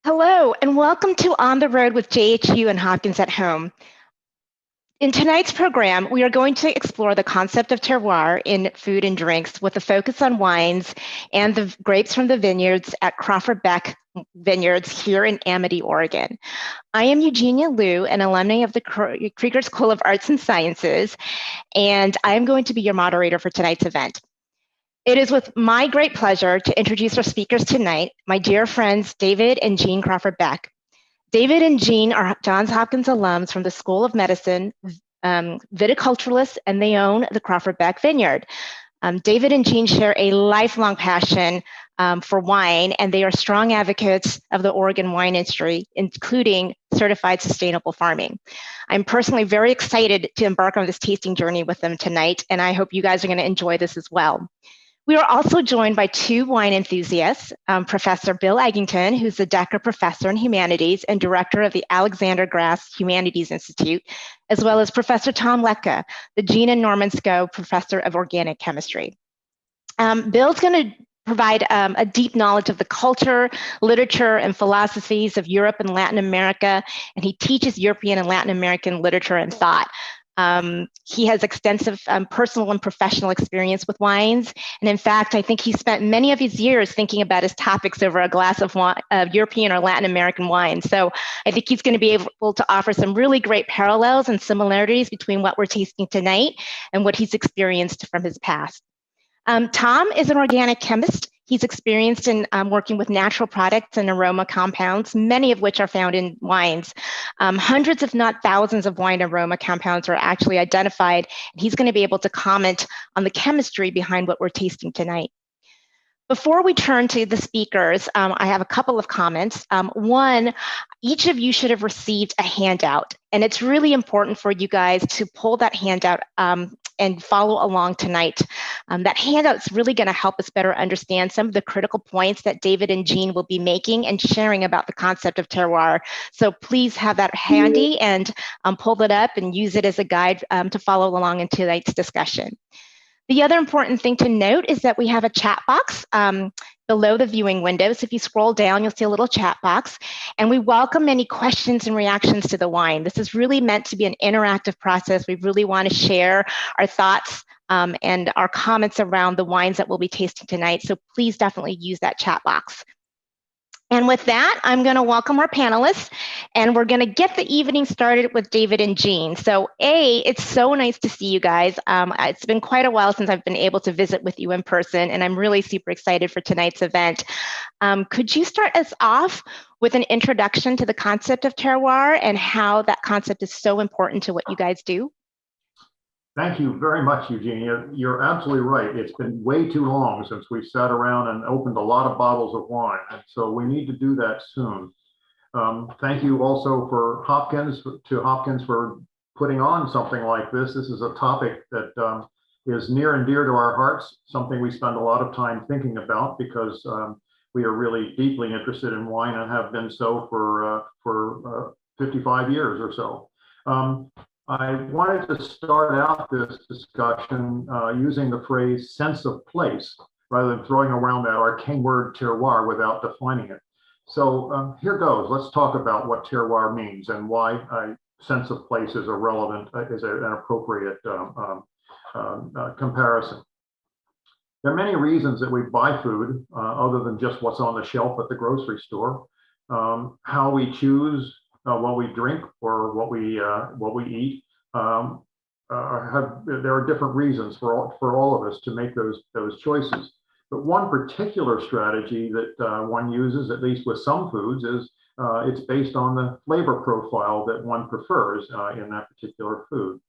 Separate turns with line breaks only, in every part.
Hello, and welcome to On the Road with JHU and Hopkins at Home. In tonight's program, we are going to explore the concept of terroir in food and drinks with a focus on wines and the grapes from the vineyards at Crawford Beck Vineyards here in Amity, Oregon. I am Eugenia Liu, an alumni of the Krieger School of Arts and Sciences, and I am going to be your moderator for tonight's event. It is with my great pleasure to introduce our speakers tonight, my dear friends, David and Jeanne Crawford Beck. David and Jeanne are Johns Hopkins alums from the School of Medicine, viticulturists, and they own the Crawford Beck Vineyard. David and Jeanne share a lifelong passion for wine, and they are strong advocates of the Oregon wine industry, including certified sustainable farming. I'm personally very excited to embark on this tasting journey with them tonight, and I hope you guys are going to enjoy this as well. We are also joined by two wine enthusiasts, Professor Bill Egginton, who's the Decker Professor in Humanities and Director of the Alexander Grass Humanities Institute, as well as Professor Tom Lectka, the Jeanne and Norman Scowe Professor of Organic Chemistry. Bill's going to provide a deep knowledge of the culture, literature, and philosophies of Europe and Latin America, and he teaches European and Latin American literature and thought. He has extensive personal and professional experience with wines. And in fact, I think he spent many of his years thinking about his topics over a glass of European or Latin American wine. So I think he's going to be able to offer some really great parallels and similarities between what we're tasting tonight and what he's experienced from his past. Tom is an organic chemist. He's experienced in working with natural products and aroma compounds, many of which are found in wines. Hundreds, if not thousands, of wine aroma compounds are actually identified, and he's going to be able to comment on the chemistry behind what we're tasting tonight. Before we turn to the speakers, I have a couple of comments. One, each of you should have received a handout, and it's really important for you guys to pull that handout and follow along tonight. That handout is really going to help us better understand some of the critical points that David and Jeanne will be making and sharing about the concept of terroir. So please have that handy and pull it up and use it as a guide to follow along in tonight's discussion. The other important thing to note is that we have a chat box below the viewing window. So if you scroll down, you'll see a little chat box, and we welcome any questions and reactions to the wine. This is really meant to be an interactive process. We really want to share our thoughts and our comments around the wines that we'll be tasting tonight. So please definitely use that chat box. And with that, I'm going to welcome our panelists, and we're going to get the evening started with David and Jeanne. So it's so nice to see you guys. It's been quite a while since I've been able to visit with you in person, and I'm really super excited for tonight's event. Could you start us off with an introduction to the concept of terroir and how that concept is so important to what you guys do?
Thank you very much, Eugenia. You're absolutely right. It's been way too long since we sat around and opened a lot of bottles of wine. And so we need to do that soon. Thank you also for Hopkins for putting on something like this. This is a topic that is near and dear to our hearts, something we spend a lot of time thinking about because we are really deeply interested in wine and have been so for 55 years or so. I wanted to start out this discussion using the phrase sense of place rather than throwing around that arcane word terroir without defining it. So here goes. Let's talk about what terroir means and why a sense of place is an appropriate comparison. There are many reasons that we buy food other than just what's on the shelf at the grocery store. How we choose what we drink or what we eat. There are different reasons for all of us to make those choices. But one particular strategy that one uses, at least with some foods, is it's based on the flavor profile that one prefers in that particular food.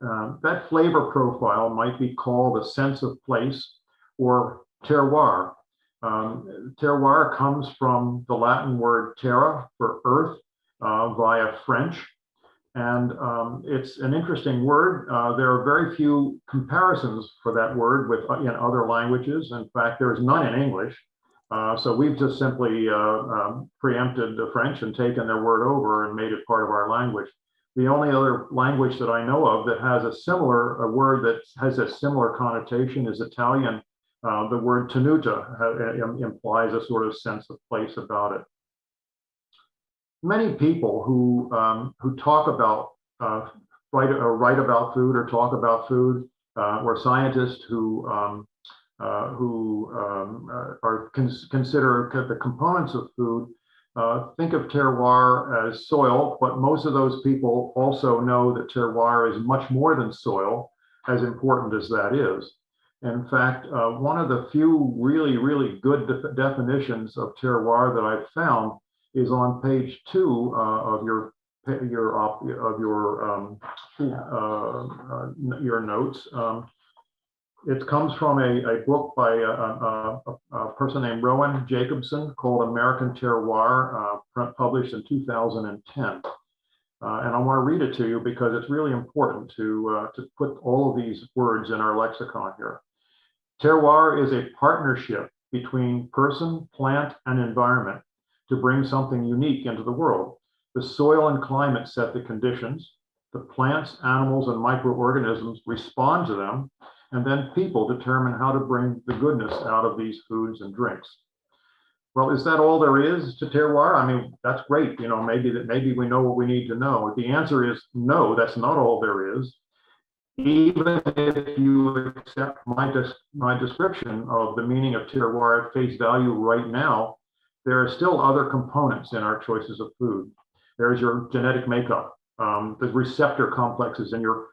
That flavor profile might be called a sense of place or terroir. Terroir comes from the Latin word terra for earth via French. And it's an interesting word. There are very few comparisons for that word in other languages. In fact, there's none in English. So we've just simply preempted the French and taken their word over and made it part of our language. The only other language that I know of that has a word that has a similar connotation is Italian. The word tenuta implies a sort of sense of place about it. Many people who talk about write about food or talk about food, or scientists who consider the components of food, think of terroir as soil, but most of those people also know that terroir is much more than soil, as important as that is. In fact, one of the few really good definitions of terroir that I've found is on page 2 of your notes. It comes from a book by a person named Rowan Jacobson called American Terroir, published in 2010. And I want to read it to you because it's really important to put all of these words in our lexicon here. Terroir is a partnership between person, plant, and environment to bring something unique into the world. The soil and climate set the conditions. The plants, animals, and microorganisms respond to them, and then people determine how to bring the goodness out of these foods and drinks. Well, is that all there is to terroir? I mean, that's great. You know, maybe we know what we need to know. The answer is no, that's not all there is. Even if you accept my description of the meaning of terroir at face value right now, there are still other components in our choices of food. There's your genetic makeup, the receptor complexes on your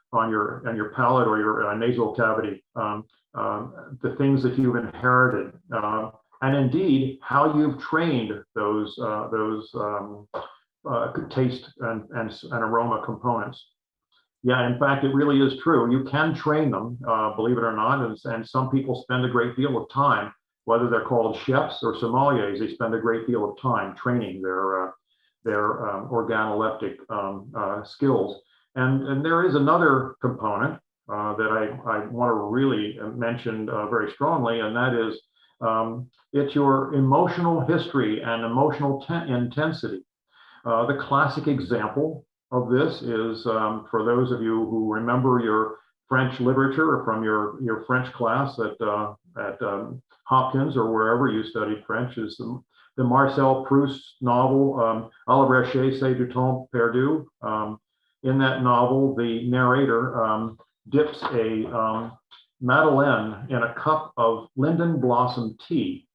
palate or your nasal cavity, the things that you've inherited, and indeed how you've trained those taste and aroma components. Yeah, in fact, it really is true. You can train them, believe it or not, and some people spend a great deal of time, whether they're called chefs or sommeliers, they spend a great deal of time training their organoleptic skills. And there is another component that I want to really mention very strongly, and that is it's your emotional history and emotional intensity. The classic example of this is, for those of you who remember your French literature or from your French class at Hopkins or wherever you studied French, is the Marcel Proust novel, À la recherche du temps perdu. In that novel, the narrator dips a Madeleine in a cup of linden blossom tea.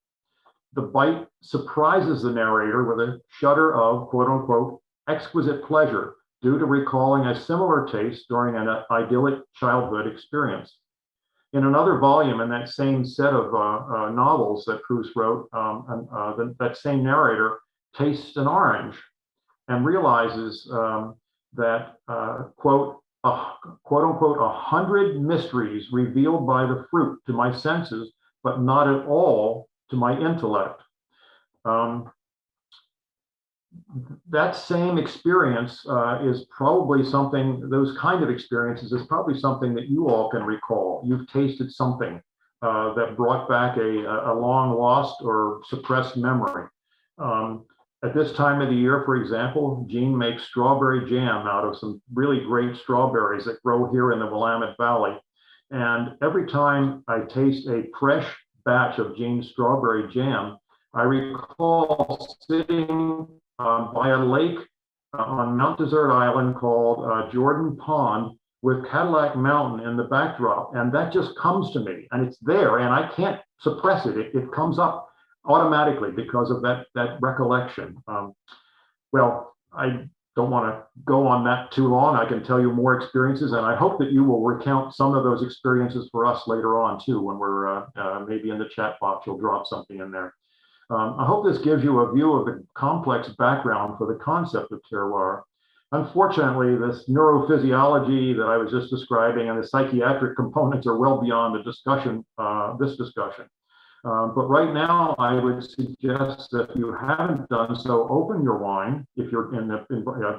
The bite surprises the narrator with a shudder of, quote unquote, exquisite pleasure due to recalling a similar taste during an idyllic childhood experience. In another volume in that same set of novels that Proust wrote, that same narrator tastes an orange and realizes that, quote unquote, 100 mysteries revealed by the fruit to my senses, but not at all to my intellect. That same experience is probably something, those kind of experiences is probably something that you all can recall. You've tasted something that brought back a long lost or suppressed memory. At this time of the year, for example, Jeanne makes strawberry jam out of some really great strawberries that grow here in the Willamette Valley. And every time I taste a fresh batch of Jeanne's strawberry jam, I recall sitting by a lake on Mount Desert Island called Jordan Pond with Cadillac Mountain in the backdrop. And that just comes to me, and it's there, and I can't suppress it. It comes up automatically because of that recollection. Well, I don't want to go on that too long. I can tell you more experiences, and I hope that you will recount some of those experiences for us later on too, when we're maybe in the chat box, you'll drop something in there. I hope this gives you a view of the complex background for the concept of terroir. Unfortunately, this neurophysiology that I was just describing and the psychiatric components are well beyond the discussion, this discussion. But right now, I would suggest that if you haven't done so, open your wine if you're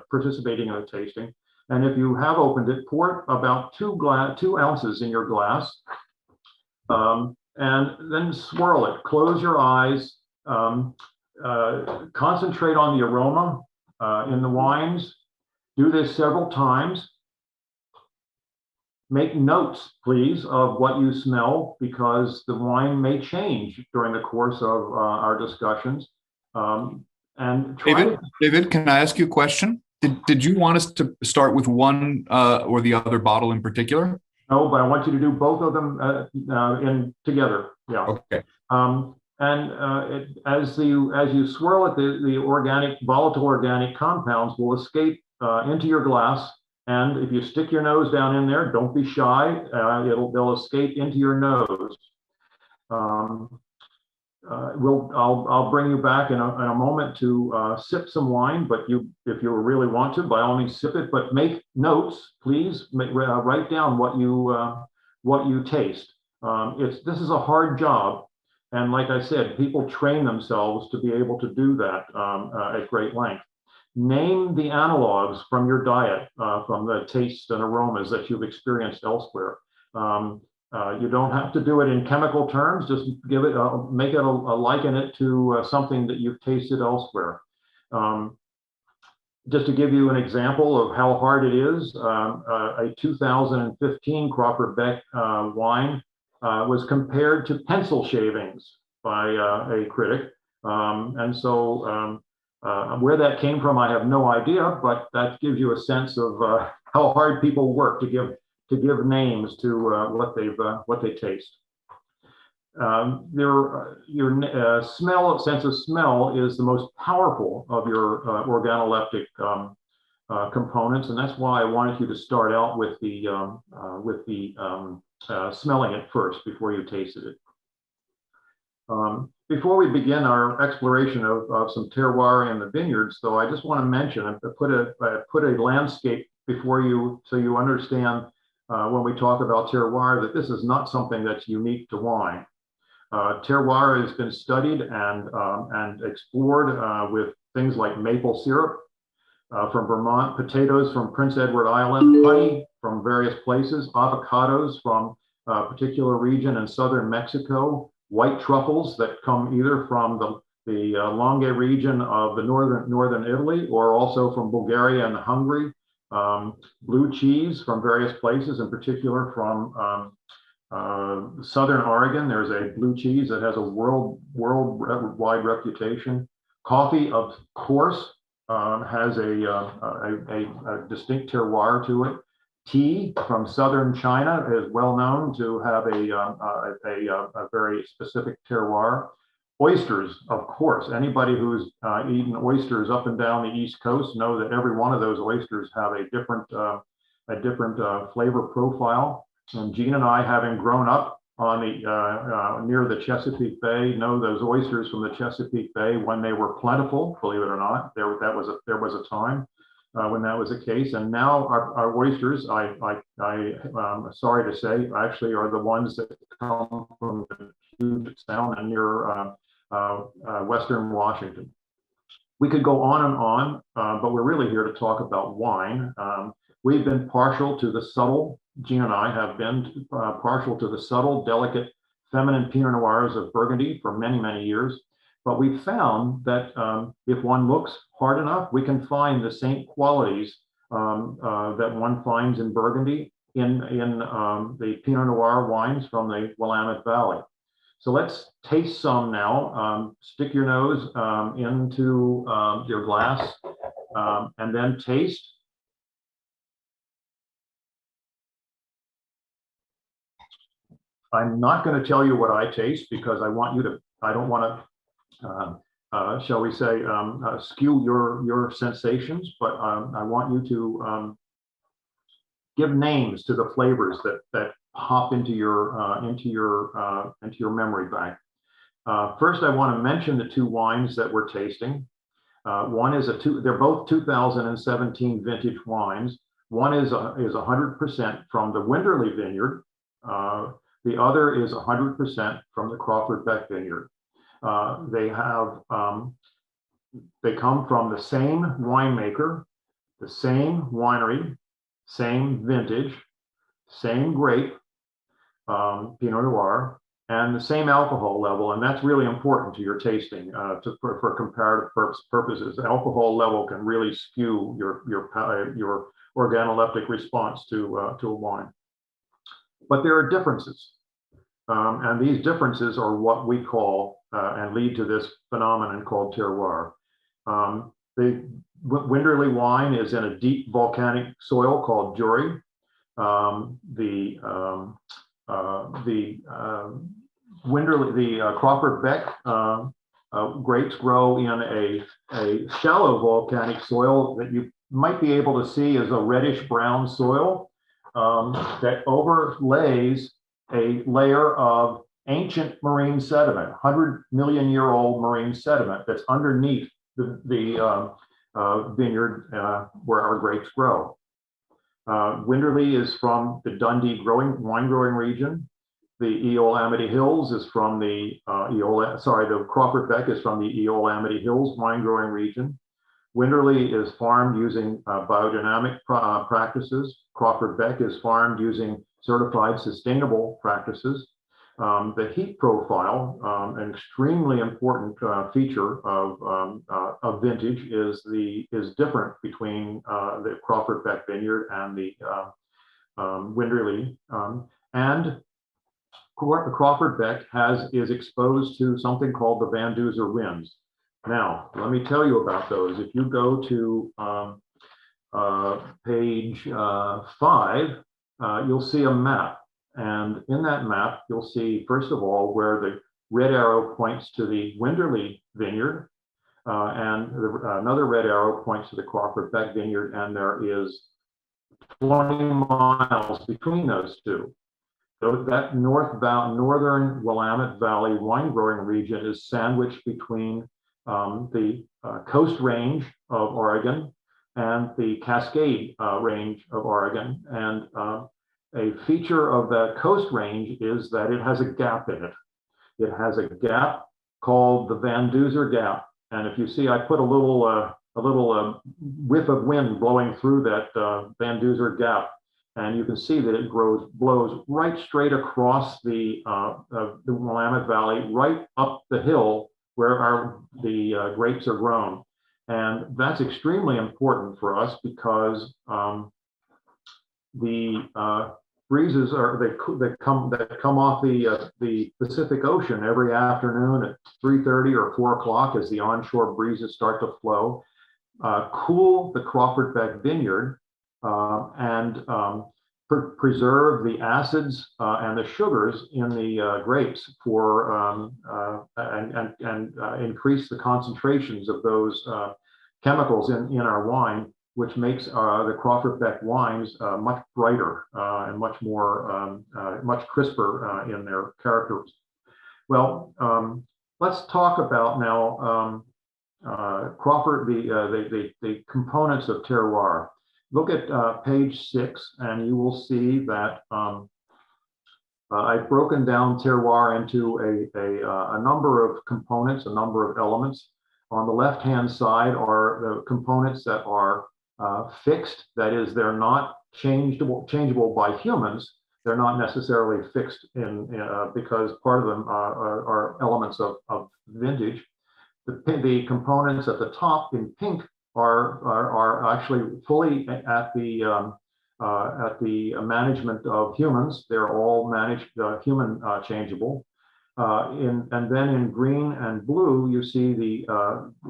participating in a tasting. And if you have opened it, pour about 2 ounces in your glass, and then swirl it. Close your eyes. Concentrate on the aroma in the wines. Do this several times. Make notes, please, of what you smell, because the wine may change during the course of our discussions. And
David, can I ask you a question? Did you want us to start with one or the other bottle in particular?
No, but I want you to do both of them together. Yeah.
Okay.
As you swirl it, the volatile organic compounds will escape into your glass. And if you stick your nose down in there, don't be shy. They'll escape into your nose. I'll bring you back in a moment to sip some wine, but if you really want to, by all means, sip it. But make notes, please. Write down what you taste. This is a hard job, and like I said, people train themselves to be able to do that at great length. Name the analogs from your diet, from the tastes and aromas that you've experienced elsewhere. You don't have to do it in chemical terms. Just make it liken it to something that you've tasted elsewhere. Just to give you an example of how hard it is, a 2015 Crawford Beck wine was compared to pencil shavings by a critic, and so. Where that came from, I have no idea, but that gives you a sense of how hard people work to give names to what they taste. Your sense of smell is the most powerful of your organoleptic components, and that's why I wanted you to start out with the smelling it first before you tasted it. Before we begin our exploration of some terroir in the vineyards, though, I just want to mention and put a landscape before you so you understand when we talk about terroir that this is not something that's unique to wine. Terroir has been studied and explored with things like maple syrup from Vermont, potatoes from Prince Edward Island, honey from various places, avocados from a particular region in southern Mexico, white truffles that come either from the Langhe region of the northern Italy or also from Bulgaria and Hungary, blue cheese from various places, in particular from southern Oregon. There's a blue cheese that has a worldwide reputation. Coffee, of course, has a distinct terroir to it. Tea from southern China is well known to have a very specific terroir. Oysters, of course. Anybody who's eaten oysters up and down the East Coast know that every one of those oysters have a different flavor profile. And Jeanne and I, having grown up on the near the Chesapeake Bay, know those oysters from the Chesapeake Bay when they were plentiful. Believe it or not, there was a time when that was the case, and now our oysters, I'm sorry to say, actually are the ones that come from the Puget Sound and near Western Washington. We could go on and on, but we're really here to talk about wine. We've been partial to the subtle, Jeanne and I have been partial to the subtle, delicate, feminine Pinot Noirs of Burgundy for many, many years. But we found that if one looks hard enough, we can find the same qualities that one finds in Burgundy in the Pinot Noir wines from the Willamette Valley. So let's taste some now. Stick your nose into your glass and then taste. I'm not going to tell you what I taste because I don't want to, shall we say, skew your sensations, but I want you to give names to the flavors that hop into your memory bank. First, I want to mention the two wines that we're tasting. One is they're both 2017 vintage wines. One is 100% from the Winderlea Vineyard, The other is 100% from the Crawford Beck Vineyard. They come from the same winemaker, the same winery, same vintage, same grape, Pinot Noir, and the same alcohol level, and that's really important to your tasting for comparative purposes. The alcohol level can really skew your organoleptic response to a wine. But there are differences, and these differences are what we call and lead to this phenomenon called terroir. The Winderlea wine is in a deep volcanic soil called Jura. The Crawford Beck grapes grow in a shallow volcanic soil that you might be able to see as a reddish brown soil that overlays a layer of ancient marine sediment, 100-million-year-old marine sediment that's underneath the vineyard where our grapes grow. Winderlea is from the Dundee wine growing region. The Amity Hills is from the Crawford Beck is from the Amity Hills wine growing region. Winderlea is farmed using biodynamic practices. Crawford Beck is farmed using certified sustainable practices. The heat profile, an extremely important feature of vintage, is different between the Crawford Beck Vineyard and the Winderlea. And Crawford Beck is exposed to something called the Van Duzer winds. Now, let me tell you about those. If you go to page 5, you'll see a map. And in that map, you'll see, first of all, where the red arrow points to the Winderlea Vineyard, and another red arrow points to the Crawford Beck Vineyard, and there is 20 miles between those two. So that northern Willamette Valley wine growing region is sandwiched between the Coast Range of Oregon and the Cascade Range of Oregon. And a feature of the Coast Range is that it has a gap in it. It has a gap called the Van Duzer Gap. And if you see, I put a little whiff of wind blowing through that Van Duzer Gap. And you can see that it blows right straight across the Willamette Valley, right up the hill where the grapes are grown. And that's extremely important for us because the breezes that come off the Pacific Ocean every afternoon at 3:30 or 4 o'clock as the onshore breezes start to flow, cool the Crawford Beck Vineyard and preserve the acids and the sugars in the grapes and increase the concentrations of those chemicals in our wine, which makes the Crawford Beck wines much brighter and much more, much crisper in their characters. Well, let's talk about now Crawford, the components of terroir. Look at page 6, and you will see that I've broken down terroir into a number of components, a number of elements. On the left-hand side are the components that are fixed, that is, they're not changeable by humans. They're not necessarily fixed because part of them are elements of vintage. The components at the top in pink are actually fully at the management of humans. They're all managed human changeable. And then in green and blue, you see the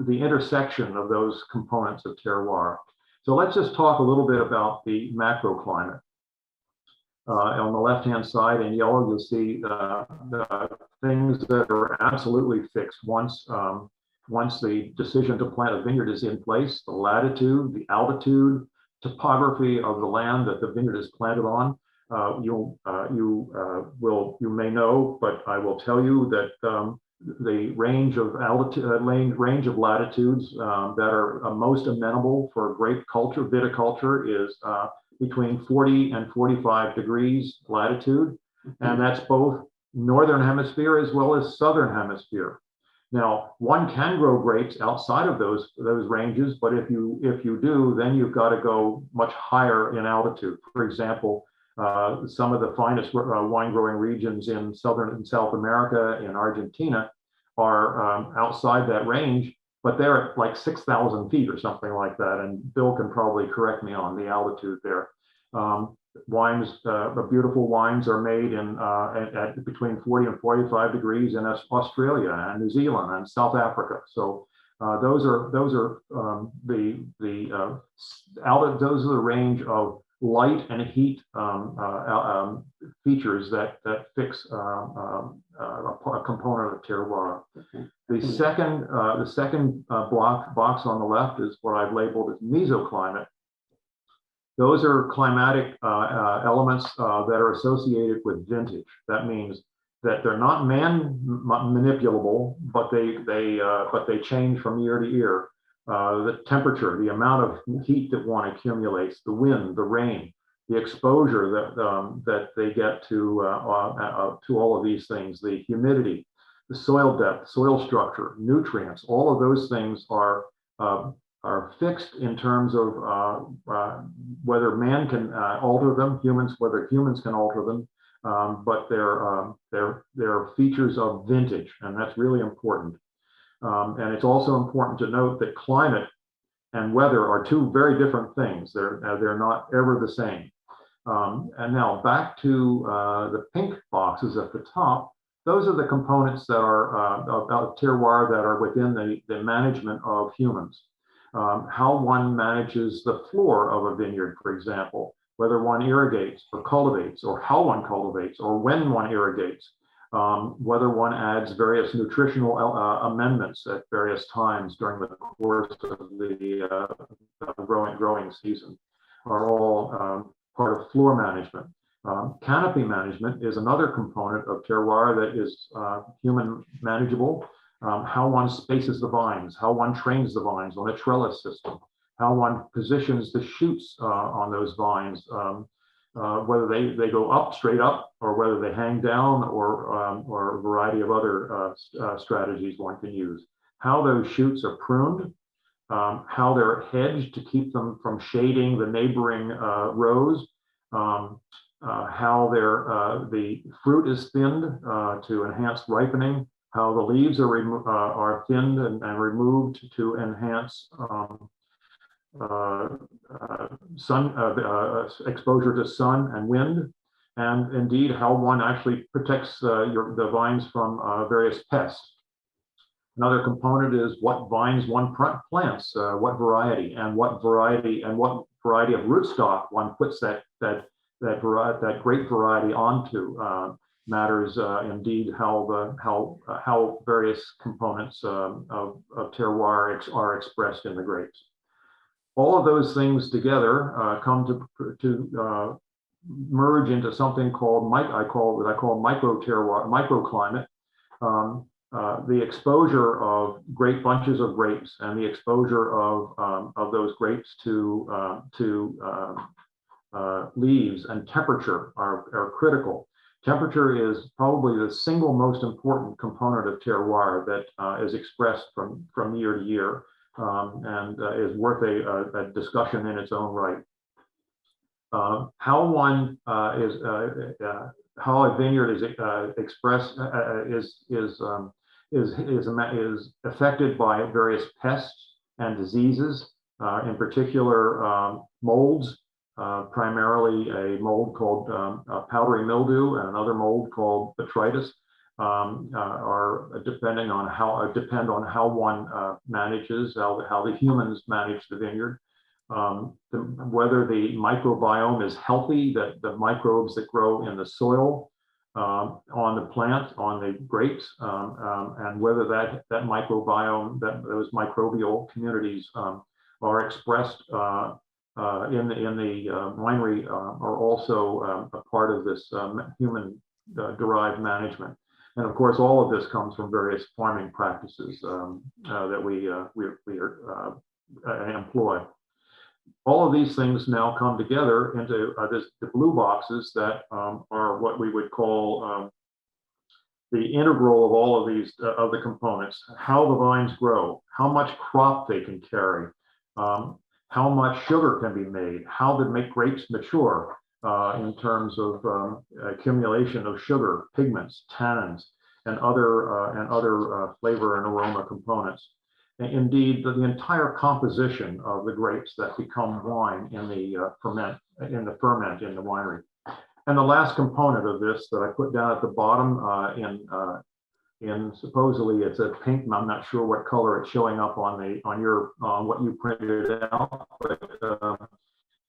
intersection of those components of terroir. So let's just talk a little bit about the macroclimate. On the left-hand side in yellow, you'll see the things that are absolutely fixed once the decision to plant a vineyard is in place: the latitude, the altitude, topography of the land that the vineyard is planted on. You may know, but I will tell you that the range of latitudes that are most amenable for grape culture, viticulture, is between 40 and 45 degrees latitude. And that's both northern hemisphere as well as southern hemisphere. Now, one can grow grapes outside of those ranges, but if you do, then you've got to go much higher in altitude. For example, some of the finest wine growing regions in Southern and South America, in Argentina, are outside that range, but they're at like 6,000 feet or something like that. And Bill can probably correct me on the altitude there. Beautiful wines are made at between 40 and 45 degrees in Australia and New Zealand and South Africa. So those are the range of light and heat features that fix a component of terroir. The second box on the left is what I've labeled as mesoclimate. Those are climatic elements that are associated with vintage. That means that they're not man manipulable, but they change from year to year. The temperature, the amount of heat that one accumulates, the wind, the rain, the exposure that they get to all of these things, the humidity, the soil depth, soil structure, nutrients. All of those things are fixed in terms of whether man can alter them, whether humans can alter them, but they're features of vintage, and that's really important. And it's also important to note that climate and weather are two very different things. They're not ever the same. And now back to the pink boxes at the top. Those are the components that are about terroir that are within the management of humans. How one manages the floor of a vineyard, for example, whether one irrigates or cultivates, or how one cultivates, or when one irrigates, whether one adds various nutritional amendments at various times during the course of the growing season, are all part of floor management. Canopy management is another component of terroir that is human manageable. How one spaces the vines, how one trains the vines on a trellis system, how one positions the shoots on those vines, whether they go up, straight up, or whether they hang down, or a variety of other strategies one can use. How those shoots are pruned, how they're hedged to keep them from shading the neighboring rows, how the fruit is thinned to enhance ripening, how the leaves are thinned and removed to enhance exposure to sun and wind, and indeed how one actually protects the vines from various pests. Another component is what vines one plants, what variety and what variety of rootstock one puts that grape variety onto. Matters indeed how various components of terroir are expressed in the grapes. All of those things together come to merge into something called I call micro terroir, microclimate. The exposure of great bunches of grapes and the exposure of those grapes to leaves and temperature are critical. Temperature is probably the single most important component of terroir that is expressed from year to year, and is worth a discussion in its own right. How a vineyard is expressed is affected by various pests and diseases, in particular molds. Primarily a mold called powdery mildew and another mold called botrytis depend on how one manages, how the humans manage the vineyard, whether the microbiome is healthy, that the microbes that grow in the soil, on the plant, on the grapes, and whether that microbiome, those microbial communities are expressed in the winery, are also a part of this human derived management. And of course, all of this comes from various farming practices that we employ. All of these things now come together into the blue boxes that are what we would call the integral of all of these of the components: how the vines grow, how much crop they can carry, how much sugar can be made, how to make grapes mature in terms of accumulation of sugar, pigments, tannins, and other flavor and aroma components. And indeed, the entire composition of the grapes that become wine in the ferment in the winery. And the last component of this that I put down at the bottom in supposedly it's a pink, and I'm not sure what color it's showing up on what you printed out, but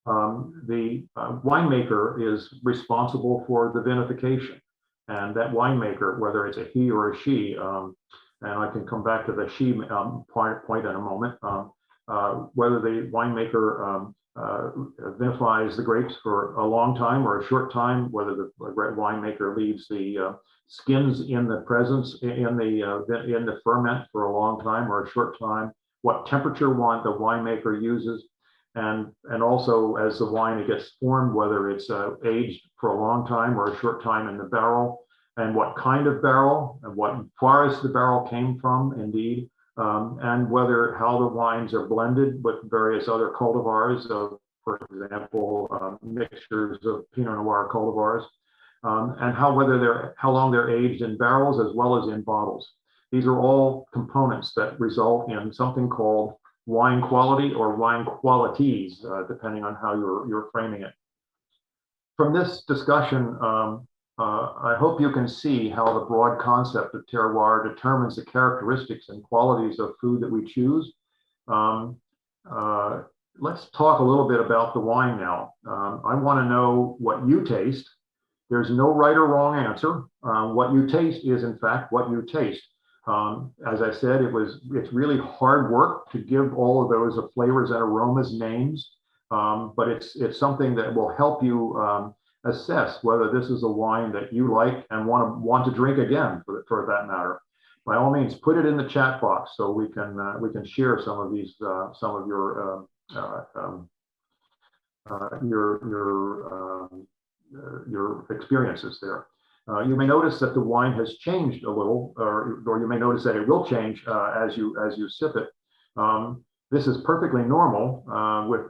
the winemaker is responsible for the vinification, and that winemaker, whether it's a he or a she, and I can come back to the she point in a moment, whether the winemaker vinifies the grapes for a long time or a short time, whether the winemaker leaves the skins in the presence in the ferment for a long time or a short time, what temperature the winemaker uses, and also as the wine gets formed, whether it's aged for a long time or a short time in the barrel, and what kind of barrel and what forest the barrel came from, indeed. And how the wines are blended with various other cultivars, for example, mixtures of Pinot Noir cultivars, and how long they're aged in barrels as well as in bottles. These are all components that result in something called wine quality or wine qualities, depending on how you're framing it. From this discussion, I hope you can see how the broad concept of terroir determines the characteristics and qualities of food that we choose. Let's talk a little bit about the wine now. I want to know what you taste. There's no right or wrong answer. What you taste is, in fact, what you taste. As I said, it's really hard work to give all of those flavors and aromas names, but it's something that will help you assess whether this is a wine that you like and want to drink again, for that matter. By all means, put it in the chat box so we can share some of these some of your experiences there. You may notice that the wine has changed a little, or you may notice that it will change as you sip it. This is perfectly normal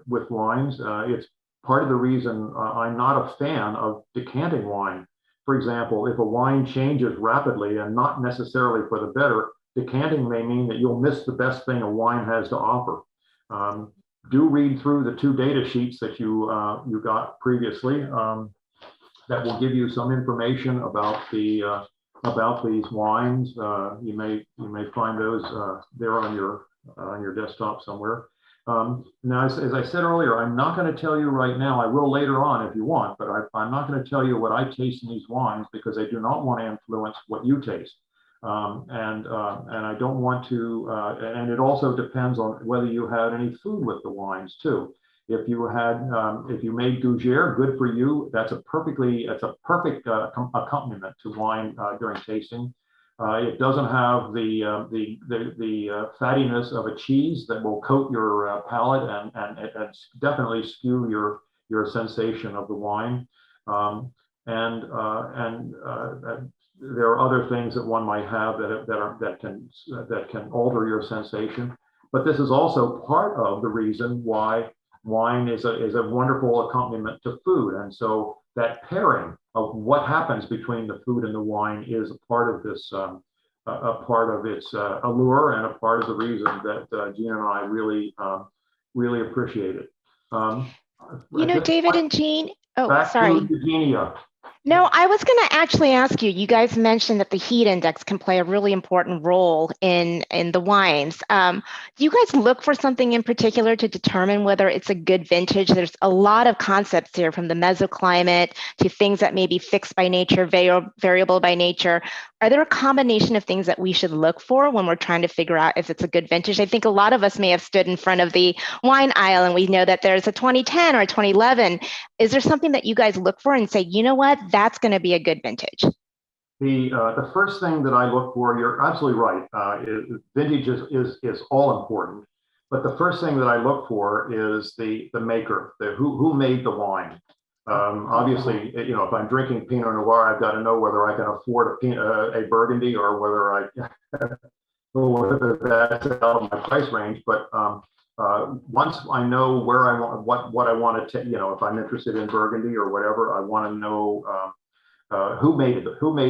with wines. It's part of the reason I'm not a fan of decanting wine. For example, if a wine changes rapidly and not necessarily for the better, decanting may mean that you'll miss the best thing a wine has to offer. Do read through the 2 data sheets that you got previously. That will give you some information about these wines. You may find those there on your desktop somewhere. Now, as I said earlier, I'm not going to tell you right now. I will later on if you want, but I'm not going to tell you what I taste in these wines because I do not want to influence what you taste. And I don't want to. And it also depends on whether you had any food with the wines too. If you made gougere, good for you. It's a perfect accompaniment to wine during tasting. It doesn't have the fattiness of a cheese that will coat your palate and definitely skew your sensation of the wine. There are other things that one might have that can alter your sensation. But this is also part of the reason why wine is a wonderful accompaniment to food. And so that pairing of what happens between the food and the wine is a part of this, a part of its allure and a part of the reason that Jeanne and I really appreciate it.
David and Jeanne,
back
sorry.
to Eugenia.
No, I was going to actually ask you, you guys mentioned that the heat index can play a really important role in the wines. Do you guys look for something in particular to determine whether it's a good vintage? There's a lot of concepts here, from the mesoclimate to things that may be fixed by nature, variable by nature. Are there a combination of things that we should look for when we're trying to figure out if it's a good vintage? I think a lot of us may have stood in front of the wine aisle and we know that there's a 2010 or a 2011. Is there something that you guys look for and say, you know what, that's going to be a good vintage?
The first thing that I look for, you're absolutely right. Vintage is all important. But the first thing that I look for is the maker, who made the wine. Obviously, if I'm drinking Pinot Noir, I've got to know whether I can afford a Burgundy or whether that's out of my price range. But once I know where I want, what I want to, if I'm interested in Burgundy or whatever, I want to know who made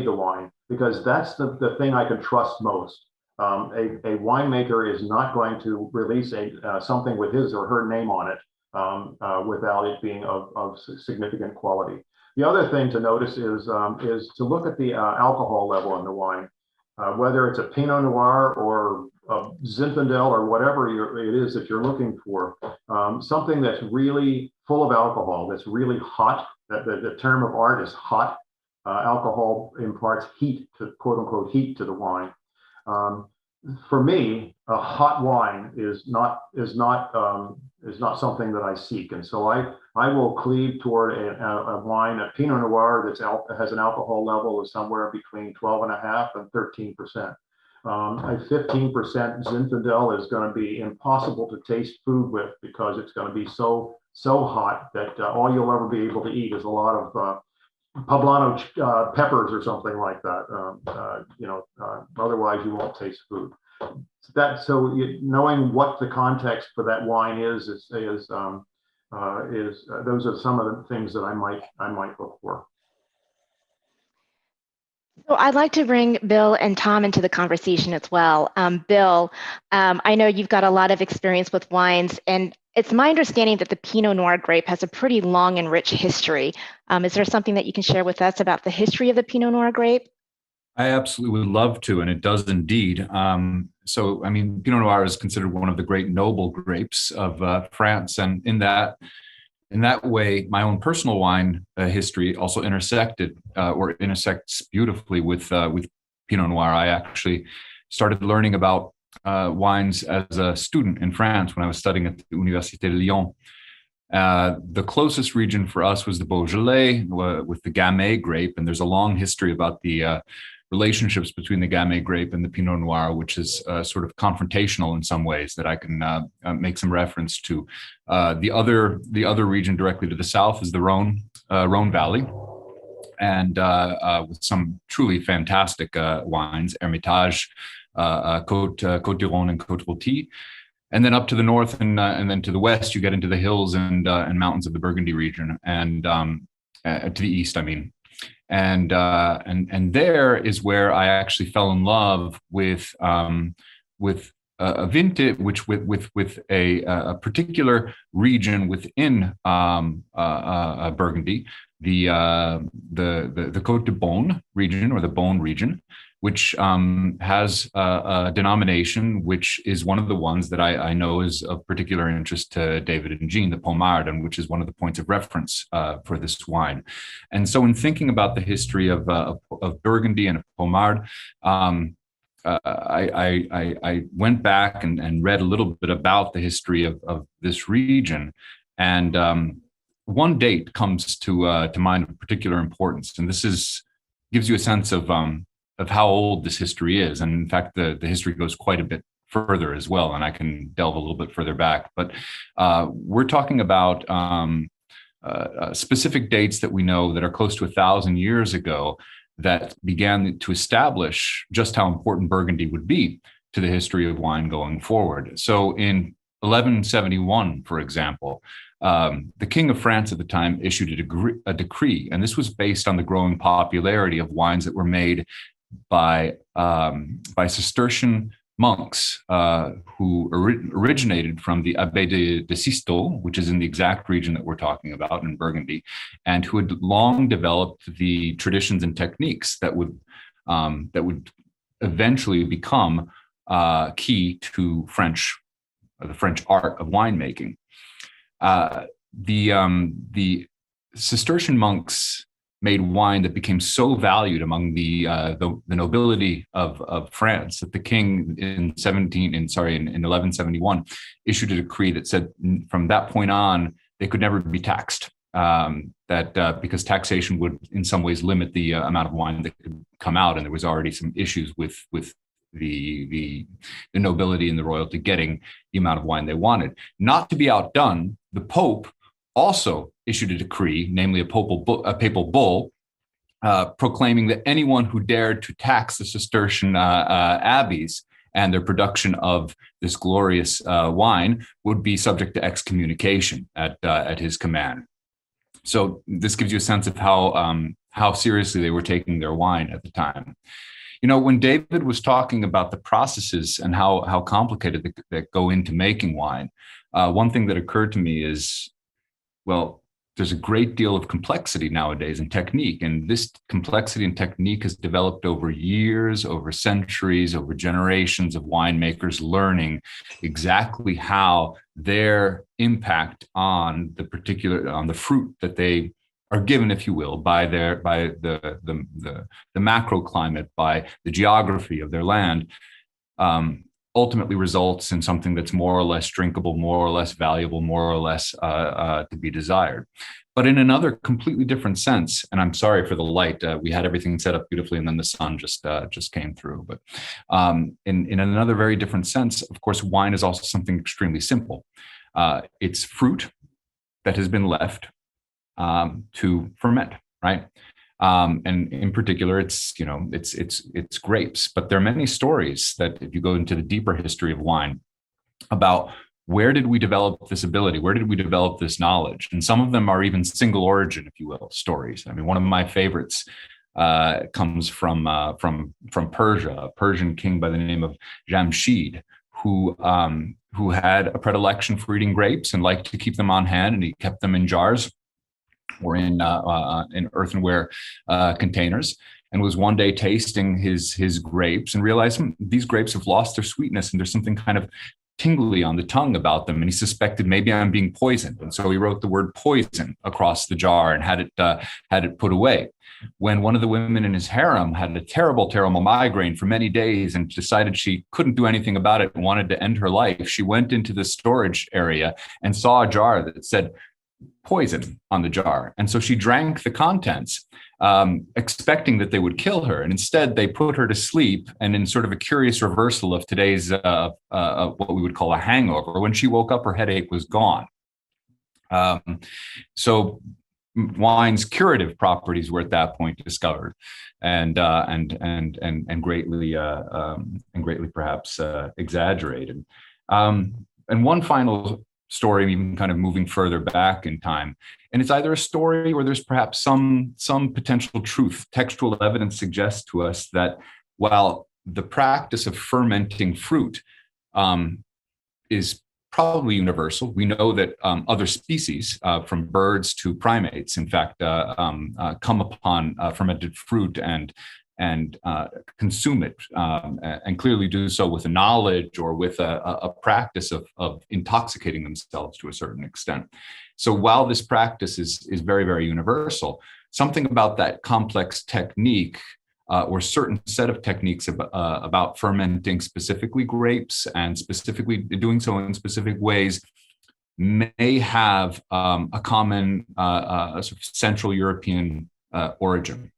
the wine, because that's the thing I can trust most. A winemaker is not going to release something with his or her name on it without it being of significant quality. The other thing to notice is to look at the alcohol level in the wine, whether it's a Pinot Noir or a Zinfandel or whatever it is that you're looking for. Something that's really full of alcohol, that's really hot. The term of art is hot. Alcohol imparts heat, to quote unquote heat, to the wine. For me, a hot wine is not something that I seek, and so I will cleave toward a wine, a Pinot Noir has an alcohol level of somewhere between 12.5% and 13%. A 15% Zinfandel is going to be impossible to taste food with, because it's going to be so hot that all you'll ever be able to eat is a lot of poblano peppers or something like that. Otherwise you won't taste food. Knowing what the context for that wine is those are some of the things that I might look for.
So I'd like to bring Bill and Tom into the conversation as well. Bill, I know you've got a lot of experience with wines, and it's my understanding that the Pinot Noir grape has a pretty long and rich history. Is there something that you can share with us about the history of the Pinot Noir grape?
I absolutely would love to, and it does indeed. Pinot Noir is considered one of the great noble grapes of France, and in that way, my own personal wine history also intersects beautifully with Pinot Noir. I actually started learning about wines as a student in France when I was studying at the Université de Lyon. The closest region for us was the Beaujolais with the Gamay grape, and there's a long history about the relationships between the Gamay grape and the Pinot Noir, which is sort of confrontational in some ways that I can make some reference to. The other region directly to the south is the Rhone Valley, and with some truly fantastic wines, Hermitage, Côte du Rhône, and Côte Rôtie. And then up to the north and then to the west, you get into the hills and mountains of the Burgundy region, and to the east, I mean. And there is where I actually fell in love with a vintage, with a particular region within Burgundy, the Côte de Beaune region, or the Beaune region, which has a denomination which is one of the ones that I know is of particular interest to David and Jeanne, the Pommard, and which is one of the points of reference for this wine. And so in thinking about the history of Burgundy and of Pommard, I went back and read a little bit about the history of this region. And one date comes to mind of particular importance, and this gives you a sense of how old this history is. And in fact, the history goes quite a bit further as well, and I can delve a little bit further back. But we're talking about specific dates that we know that are close to 1,000 years ago that began to establish just how important Burgundy would be to the history of wine going forward. So in 1171, for example, the King of France at the time issued a decree, and this was based on the growing popularity of wines that were made by Cistercian monks who originated from the Abbé de Sisteau, which is in the exact region that we're talking about in Burgundy, and who had long developed the traditions and techniques that would eventually become key to the French art of winemaking. The Cistercian monks made wine that became so valued among the nobility of France that the king in 1171 issued a decree that said from that point on they could never be taxed. Because taxation would in some ways limit the amount of wine that could come out, and there was already some issues with the nobility and the royalty getting the amount of wine they wanted. Not to be outdone, the Pope also issued a decree, namely a papal bull, proclaiming that anyone who dared to tax the Cistercian abbeys and their production of this glorious wine would be subject to excommunication at his command. So this gives you a sense of how seriously they were taking their wine at the time. You know, when David was talking about the processes and how complicated that go into making wine, one thing that occurred to me is, well, there's a great deal of complexity nowadays in technique, and this complexity and technique has developed over years, over centuries, over generations of winemakers learning exactly how their impact on the fruit that they are given, if you will, by the macroclimate, by the geography of their land, ultimately results in something that's more or less drinkable, more or less valuable, more or less to be desired. But in another completely different sense, and I'm sorry for the light, we had everything set up beautifully, and then the sun just came through. But in another very different sense, of course, wine is also something extremely simple. It's fruit that has been left to ferment, right? And in particular, it's grapes. But there are many stories that, if you go into the deeper history of wine, about where did we develop this ability? Where did we develop this knowledge? And some of them are even single origin, if you will, stories. I mean, one of my favorites comes from Persia, a Persian king by the name of Jamshid, who had a predilection for eating grapes and liked to keep them on hand, and he kept them in jars or in earthenware containers, and was one day tasting his grapes and realized these grapes have lost their sweetness and there's something kind of tingly on the tongue about them, and he suspected maybe I'm being poisoned, and so he wrote the word poison across the jar and had it put away. When one of the women in his harem had a terrible migraine for many days and decided she couldn't do anything about it and wanted to end her life, she went into the storage area and saw a jar that said poison on the jar. And so she drank the contents, expecting that they would kill her. And instead they put her to sleep. And in sort of a curious reversal of today's, what we would call a hangover, when she woke up, her headache was gone. So wine's curative properties were at that point discovered, and greatly perhaps exaggerated. And one final story, even kind of moving further back in time, and it's either a story or there's perhaps some potential truth. Textual evidence suggests to us that while the practice of fermenting fruit is probably universal, we know that other species, from birds to primates, in fact, come upon fermented fruit and consume it, and clearly do so with a knowledge or with a practice of intoxicating themselves to a certain extent. So while this practice is very, very universal, something about that complex technique or certain set of techniques about fermenting specifically grapes and specifically doing so in specific ways may have a common sort of Central European origin.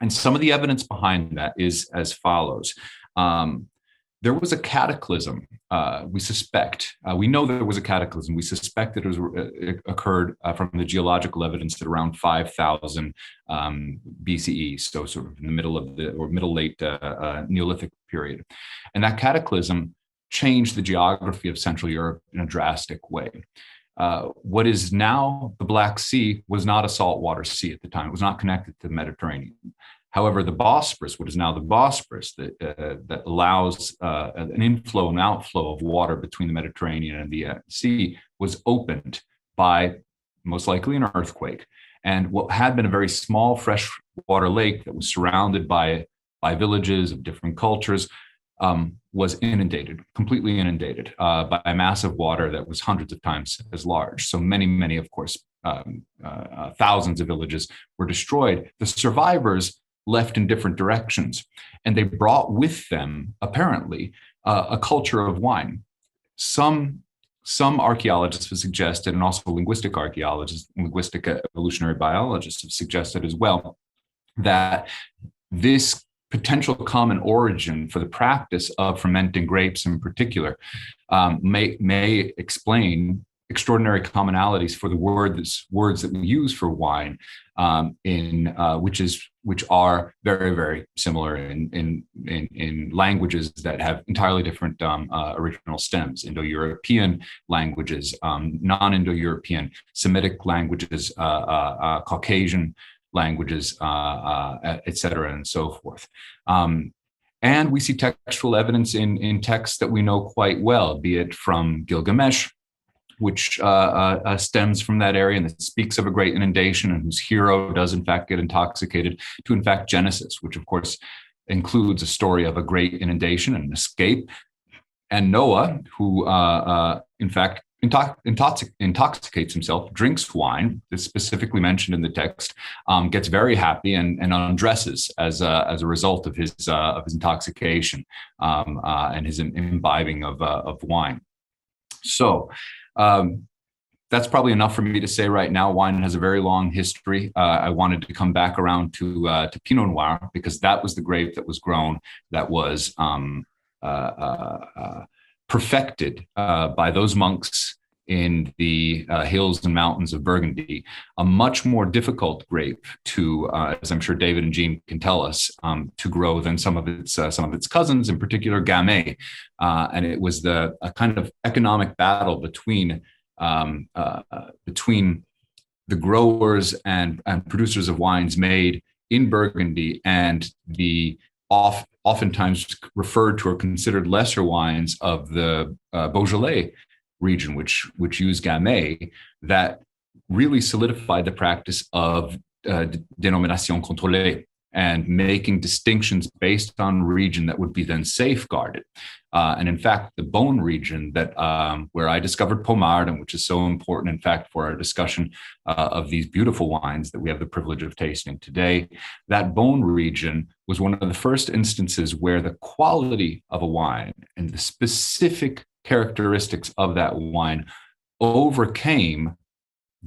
And some of the evidence behind that is as follows. There was a cataclysm, we suspect. We know there was a cataclysm. We suspect that it occurred from the geological evidence at around 5,000 BCE, so sort of in the middle of middle-late Neolithic period. And that cataclysm changed the geography of Central Europe in a drastic way. What is now the Black Sea was not a saltwater sea at the time. It was not connected to the Mediterranean. However, the Bosporus, what is now the Bosporus, that allows an inflow and outflow of water between the Mediterranean and the sea, was opened by most likely an earthquake. And what had been a very small freshwater lake that was surrounded by villages of different cultures was inundated, completely inundated by a mass of water that was hundreds of times as large. So many, of course, thousands of villages were destroyed. The survivors left in different directions, and they brought with them, apparently, a culture of wine. Some archaeologists have suggested, and also linguistic archaeologists, linguistic evolutionary biologists have suggested as well, that this potential common origin for the practice of fermenting grapes in particular may explain extraordinary commonalities for the words that we use for wine, which are very, very similar in languages that have entirely different original stems: Indo-European languages, non-Indo-European, Semitic languages, Caucasian languages, et cetera, and so forth. And we see textual evidence in texts that we know quite well, be it from Gilgamesh, which stems from that area and that speaks of a great inundation and whose hero does in fact get intoxicated, to in fact Genesis, which of course includes a story of a great inundation and an escape, and Noah, who in fact intoxicates himself, drinks wine, that's specifically mentioned in the text, gets very happy and undresses as a result of his intoxication and his imbibing of wine. So that's probably enough for me to say right now. Wine has a very long history. I wanted to come back around to Pinot Noir because that was the grape that was grown, that was perfected by those monks in the hills and mountains of Burgundy, a much more difficult grape to, as I'm sure David and Jeanne can tell us, to grow than some of its cousins, in particular Gamay. And it was a kind of economic battle between the growers and producers of wines made in Burgundy and the oftentimes referred to or considered lesser wines of the Beaujolais region, which use Gamay, that really solidified the practice of dénomination contrôlée and making distinctions based on region that would be then safeguarded. And in fact, the Beaune region that where I discovered Pommard, and which is so important, in fact, for our discussion of these beautiful wines that we have the privilege of tasting today, that Beaune region was one of the first instances where the quality of a wine and the specific characteristics of that wine overcame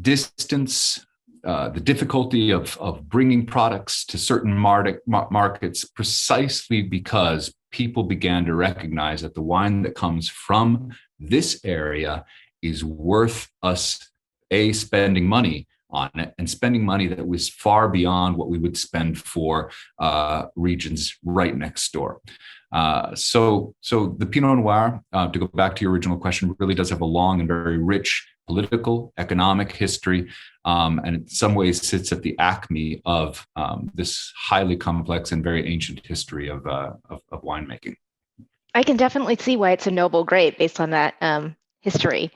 distance, the difficulty of bringing products to certain markets, precisely because people began to recognize that the wine that comes from this area is worth us spending money on it, and spending money that was far beyond what we would spend for regions right next door. So the Pinot Noir, to go back to your original question, really does have a long and very rich political, economic history, and in some ways sits at the acme of this highly complex and very ancient history of winemaking.
I can definitely see why it's a noble grape based on that history.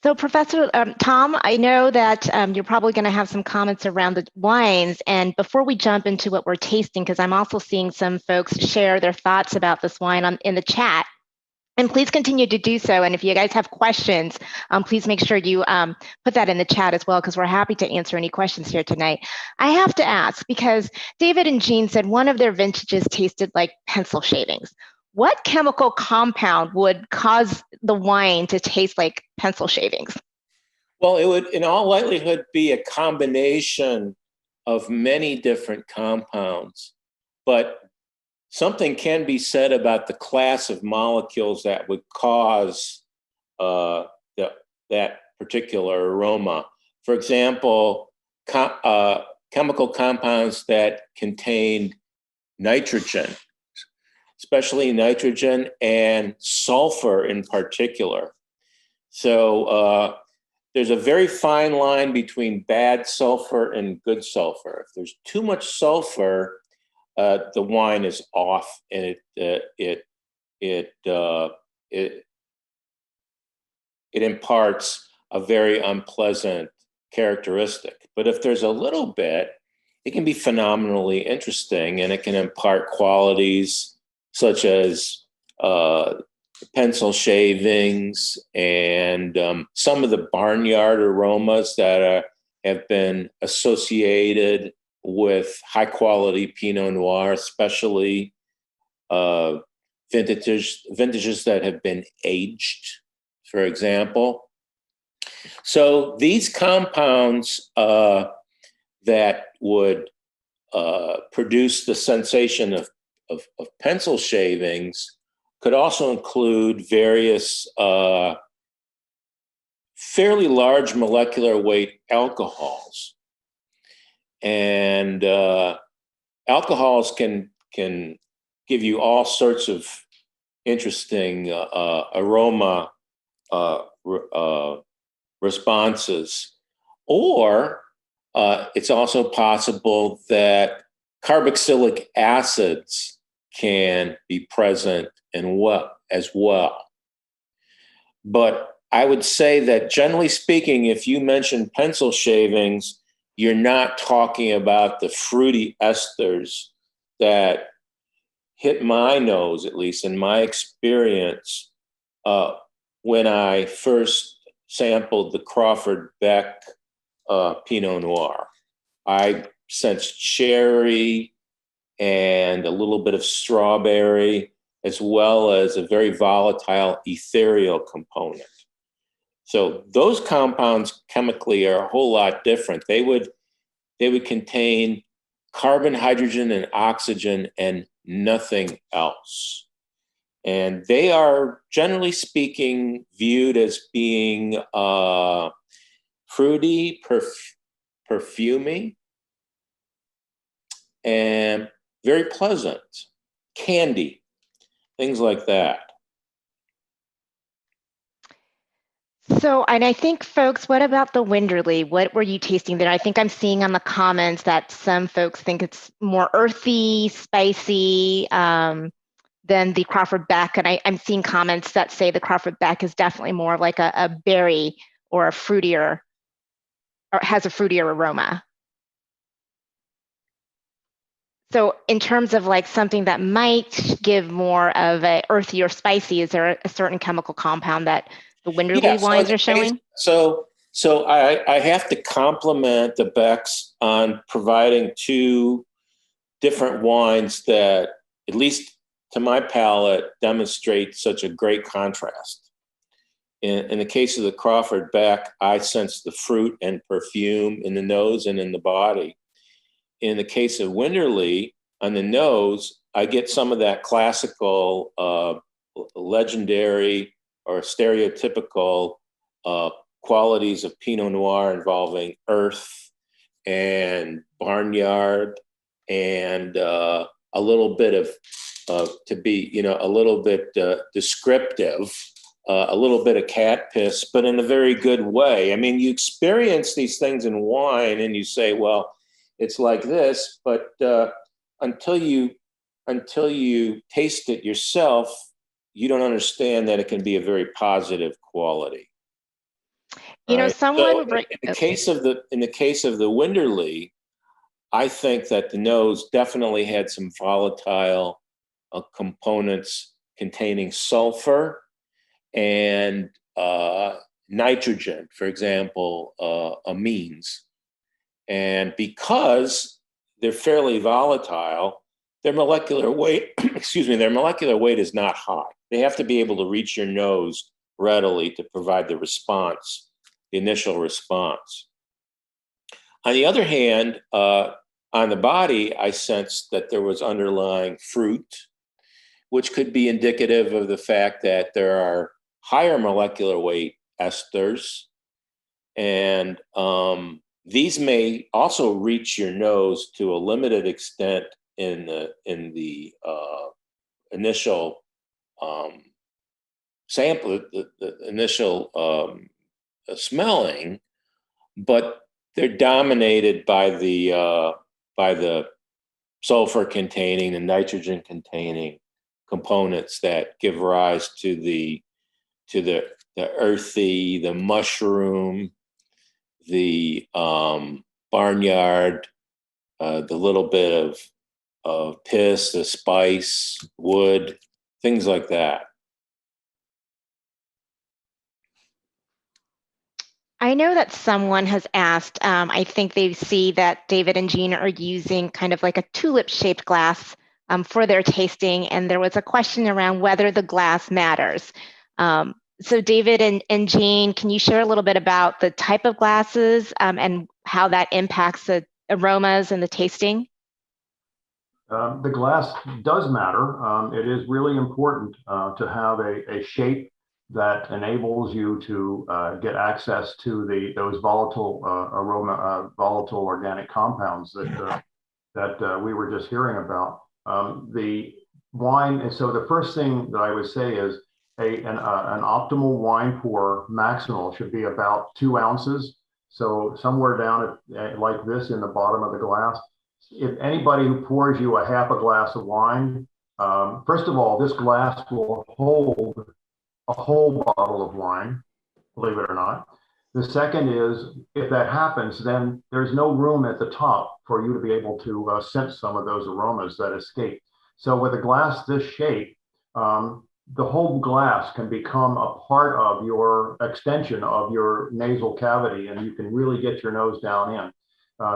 So Professor Tom, I know that you're probably going to have some comments around the wines. And before we jump into what we're tasting, because I'm also seeing some folks share their thoughts about this wine in the chat, and please continue to do so. And if you guys have questions, please make sure you put that in the chat as well, because we're happy to answer any questions here tonight. I have to ask, because David and Jeanne said one of their vintages tasted like pencil shavings. What chemical compound would cause the wine to taste like pencil shavings?
Well, it would, in all likelihood, be a combination of many different compounds, but something can be said about the class of molecules that would cause that particular aroma. For example, chemical compounds that contain nitrogen, especially nitrogen and sulfur in particular. So there's a very fine line between bad sulfur and good sulfur. If there's too much sulfur, the wine is off, and it imparts a very unpleasant characteristic. But if there's a little bit, it can be phenomenally interesting, and it can impart qualities such as pencil shavings and some of the barnyard aromas that have been associated with high quality Pinot Noir, especially vintages that have been aged, for example. So these compounds that would produce the sensation of pencil shavings could also include various fairly large molecular weight alcohols. And alcohols can give you all sorts of interesting aroma responses. Or it's also possible that carboxylic acids can be present as well. But I would say that generally speaking, if you mention pencil shavings, you're not talking about the fruity esters that hit my nose, at least in my experience, when I first sampled the Crawford Beck Pinot Noir. I sensed cherry and a little bit of strawberry, as well as a very volatile ethereal component. So those compounds chemically are a whole lot different. They would contain carbon, hydrogen, and oxygen and nothing else. And they are, generally speaking, viewed as being fruity, perfuming, and very pleasant, candy, things like that.
So, and I think, folks, what about the Winderlea? What were you tasting there? I think I'm seeing on the comments that some folks think it's more earthy, spicy than the Crawford Beck. And I'm seeing comments that say the Crawford Beck is definitely more like a berry or a fruitier, or has a fruitier aroma. So in terms of like something that might give more of a earthy or spicy, is there a certain chemical compound that the Winderlea wines are showing?
So I have to compliment the Becks on providing two different wines that, at least to my palate, demonstrate such a great contrast. In the case of the Crawford Beck, I sense the fruit and perfume in the nose and in the body. In the case of Winderlea, on the nose, I get some of that classical, legendary, or stereotypical qualities of Pinot Noir involving earth and barnyard and a little bit of, to be, a little bit descriptive, a little bit of cat piss, but in a very good way. I mean, you experience these things in wine and you say, well, it's like this, but until you taste it yourself, you don't understand that it can be a very positive quality.
Someone
in the case of the Winderlea, I think that the nose definitely had some volatile components containing sulfur and nitrogen, for example, amines. And because they're fairly volatile, their molecular weight, their molecular weight is not high. They have to be able to reach your nose readily to provide the response, the initial response. On the other hand, on the body, I sensed that there was underlying fruit, which could be indicative of the fact that there are higher molecular weight esters. And these may also reach your nose to a limited extent in the initial sample, the initial smelling, but they're dominated by the sulfur containing and nitrogen containing components that give rise to the earthy, the mushroom, the barnyard, the little bit of piss, the spice, wood, things like that.
I know that someone has asked, I think they see that David and Jeanne are using kind of like a tulip-shaped glass for their tasting, and there was a question around whether the glass matters. So David and Jeanne, can you share a little bit about the type of glasses and how that impacts the aromas and the tasting?
The glass does matter. It is really important to have a shape that enables you to get access to those volatile volatile organic compounds that we were just hearing about. The wine, and so the first thing that I would say is an optimal wine pour maximal should be about 2 ounces. So somewhere down like this in the bottom of the glass. If anybody who pours you a half a glass of wine, first of all, this glass will hold a whole bottle of wine, believe it or not. The second is, if that happens, then there's no room at the top for you to be able to sense some of those aromas that escape. So with a glass this shape, the whole glass can become a part of your extension of your nasal cavity, and you can really get your nose down in.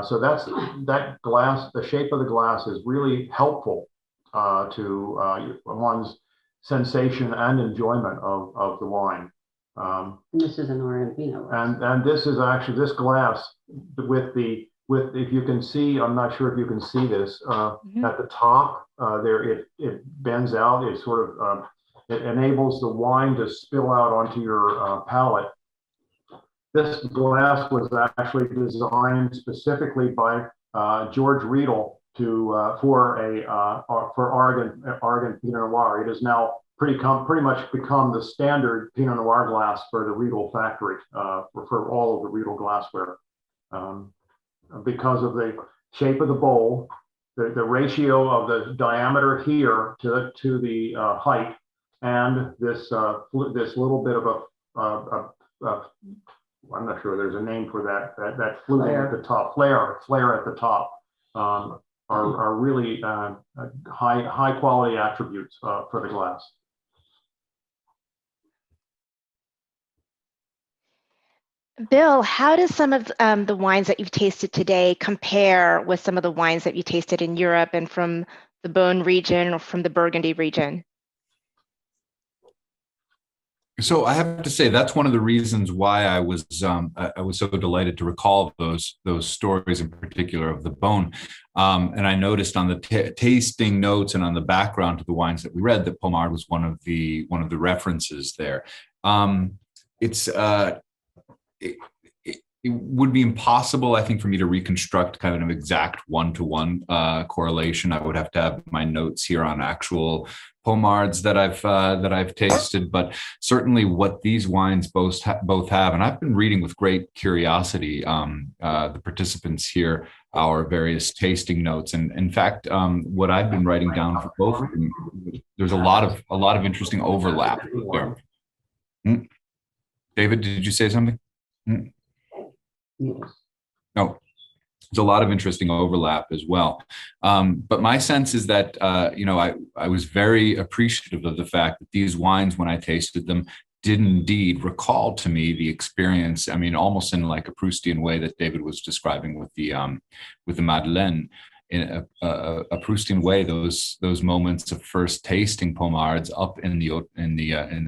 So that glass, the shape of the glass is really helpful to one's sensation and enjoyment of the wine.
This is an Orambino.
And this is actually, this glass with if you can see, I'm not sure if you can see this, at the top there, it bends out, it sort of, it enables the wine to spill out onto your palate. This glass was actually designed specifically by George Riedel for Oregon Pinot Noir. It has now pretty much become the standard Pinot Noir glass for the Riedel factory, for all of the Riedel glassware, because of the shape of the bowl, the ratio of the diameter here to the height, and this little bit of a I'm not sure there's a name for that fluting at the top, flare at the top, are really high quality attributes for the glass.
Bill, how does some of the wines that you've tasted today compare with some of the wines that you tasted in Europe and from the Beaune region or from the Burgundy region?
So I have to say that's one of the reasons why I was so delighted to recall those stories in particular of the Beaune, and I noticed on the tasting notes and on the background to the wines that we read that Pommard was one of the references there. It would be impossible, I think, for me to reconstruct kind of an exact one-to-one correlation. I would have to have my notes here on actual Pommards that I've tasted, but certainly what these wines both have, and I've been reading with great curiosity the participants here, our various tasting notes, and in fact, what I've been writing down for both of them, there's a lot of interesting overlap there. David, did you say something?
Yes.
No, there's a lot of interesting overlap as well. But my sense is that, I was very appreciative of the fact that these wines, when I tasted them, did indeed recall to me the experience. I mean, almost in like a Proustian way that David was describing with the Madeleine. In a Proustian way, those moments of first tasting Pommards up in the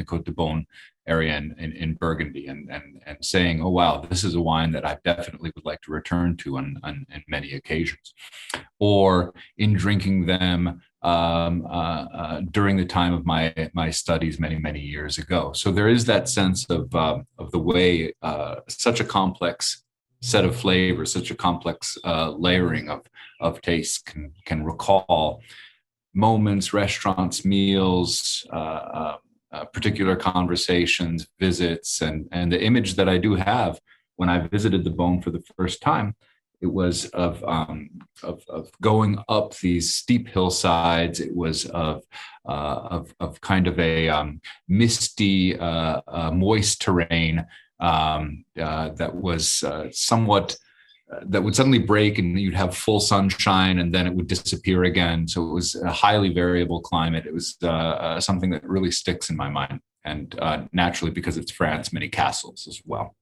Côte de Beaune area in Burgundy, and saying, oh wow, this is a wine that I definitely would like to return to on many occasions, or in drinking them during the time of my studies many years ago. So there is that sense of the way such a complex set of flavors, such a complex layering of tastes can recall moments, restaurants, meals, particular conversations, visits, and the image that I do have when I visited the Beaune for the first time, it was of going up these steep hillsides. It was of kind of a misty, moist terrain that was somewhat. That would suddenly break and you'd have full sunshine and then it would disappear again. So it was a highly variable climate. It was something that really sticks in my mind. And naturally, because it's France, many castles as well.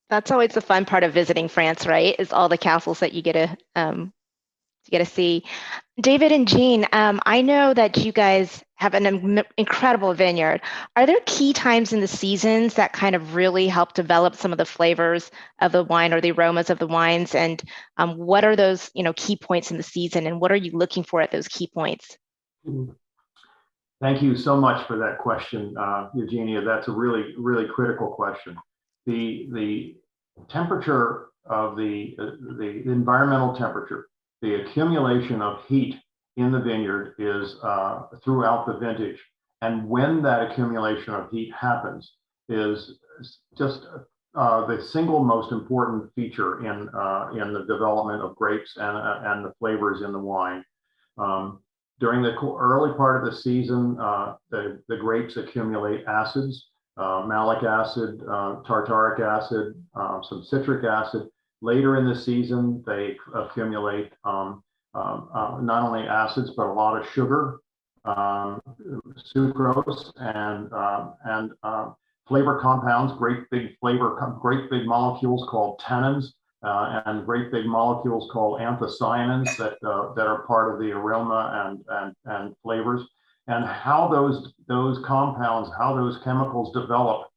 That's always the fun part of visiting France, right? Is all the castles that you get to to get to see. David and Jeanne, I know that you guys have an incredible vineyard. Are there key times in the seasons that kind of really help develop some of the flavors of the wine or the aromas of the wines? And what are those, key points in the season, and what are you looking for at those key points?
Thank you so much for that question, Eugenia. That's a really, really critical question. The temperature of the environmental temperature, the accumulation of heat in the vineyard is throughout the vintage. And when that accumulation of heat happens is just the single most important feature in the development of grapes and the flavors in the wine. During the early part of the season, the grapes accumulate acids, malic acid, tartaric acid, some citric acid. Later in the season, they accumulate not only acids, but a lot of sugar, sucrose, and flavor compounds, great big molecules called tannins, and great big molecules called anthocyanins that are part of the aroma and flavors. And how those compounds, how those chemicals develop,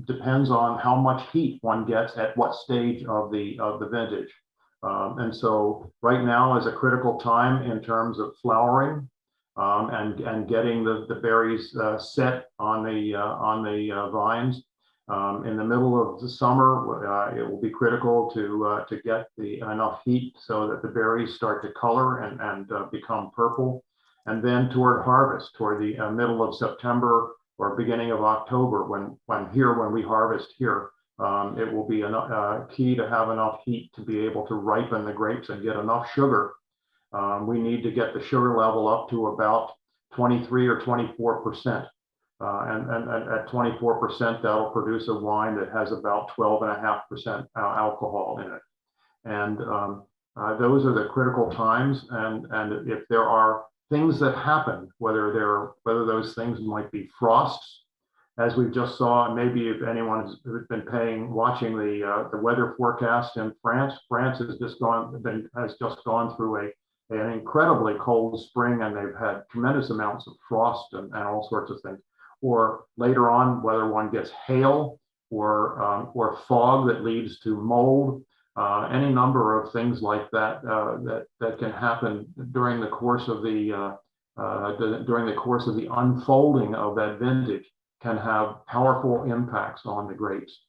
depends on how much heat one gets at what stage of the vintage. And so right now is a critical time in terms of flowering and getting the berries set on the vines. In the middle of the summer, it will be critical to get enough heat so that the berries start to color and become purple. And then toward harvest, toward the middle of September or beginning of October, when we harvest here, it will be key to have enough heat to be able to ripen the grapes and get enough sugar. We need to get the sugar level up to about 23 or 24%. And at 24%, that'll produce a wine that has about 12.5% alcohol in it. And those are the critical times. And if there are things that happen, whether those things might be frosts, as we just saw, maybe if anyone has been watching the weather forecast in France, France has just gone through an incredibly cold spring, and they've had tremendous amounts of frost and all sorts of things. Or later on, whether one gets hail or fog that leads to mold, any number of things like that that can happen during the course of the unfolding of that vintage can have powerful impacts on the grapes.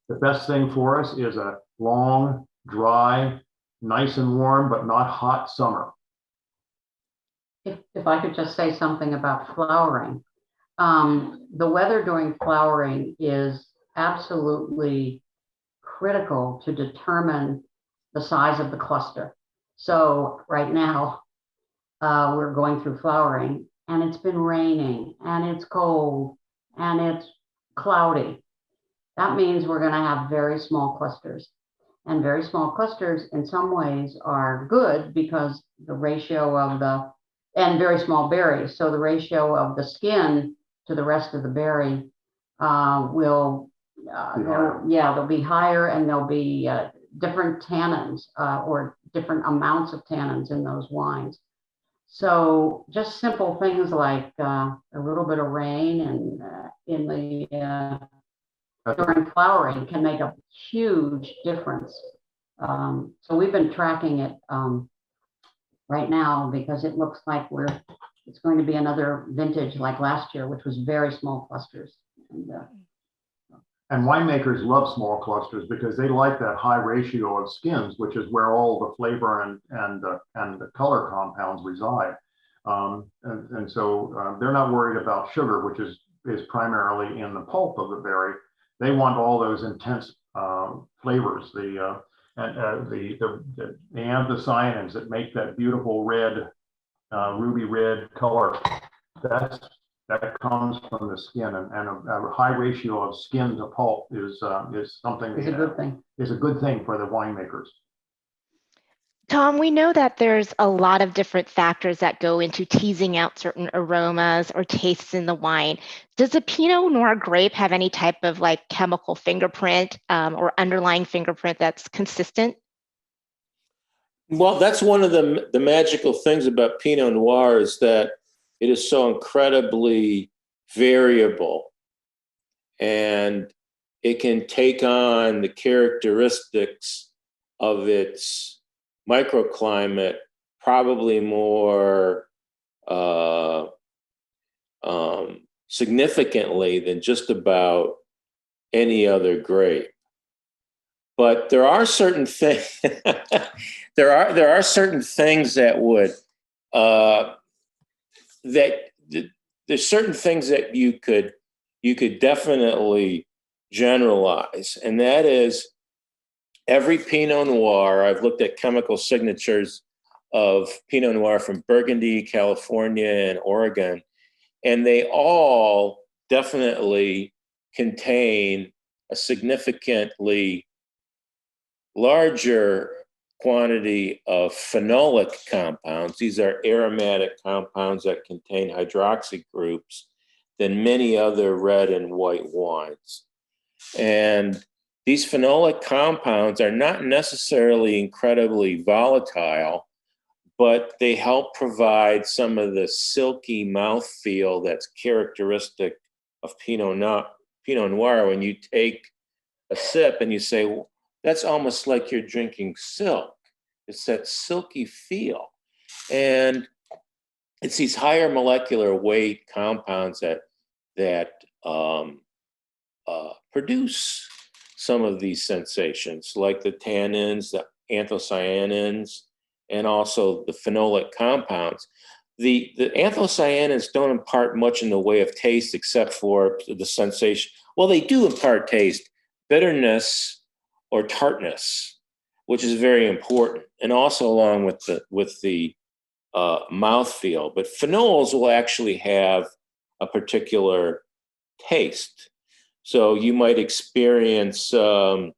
The best thing for us is a long, dry, nice and warm, but not hot summer.
If I could just say something about flowering. The weather during flowering is absolutely critical to determine the size of the cluster. So right now, we're going through flowering, and it's been raining, and it's cold, and it's cloudy. That means we're going to have very small clusters. And very small clusters in some ways are good because the ratio of and very small berries. So the ratio of the skin to the rest of the berry they'll be higher, and there'll be different tannins or different amounts of tannins in those wines. So just simple things like a little bit of rain and during flowering can make a huge difference. So we've been tracking it right now because it looks like it's going to be another vintage like last year, which was very small clusters.
And winemakers love small clusters because they like that high ratio of skins, which is where all the flavor and the color compounds reside. And so they're not worried about sugar, which is primarily in the pulp of the berry. They want all those intense flavors, the anthocyanins that make that beautiful red, ruby red color. That comes from the skin, and a high ratio of skin to pulp is something.
It's a good thing.
Is a good thing for the winemakers.
Tom, we know that there's a lot of different factors that go into teasing out certain aromas or tastes in the wine. Does a Pinot Noir grape have any type of chemical fingerprint or underlying fingerprint that's consistent?
Well, that's one of the magical things about Pinot Noir is that it is so incredibly variable, and it can take on the characteristics of its microclimate probably more significantly than just about any other grape. But there are certain things there are certain things that would there's certain things that you could definitely generalize, and that is every Pinot Noir. I've looked at chemical signatures of Pinot Noir from Burgundy, California, and Oregon, and they all definitely contain a significantly larger quantity of phenolic compounds. These are aromatic compounds that contain hydroxy groups than many other red and white wines. And these phenolic compounds are not necessarily incredibly volatile, but they help provide some of the silky mouthfeel that's characteristic of Pinot Noir. When you take a sip and you say, well, that's almost like you're drinking silk. It's that silky feel. And it's these higher molecular weight compounds that produce some of these sensations, like the tannins, the anthocyanins, and also the phenolic compounds. The anthocyanins don't impart much in the way of taste except for the sensation. Well, they do impart taste, bitterness or tartness, which is very important, and also along with the mouthfeel. But phenols will actually have a particular taste. So you might experience a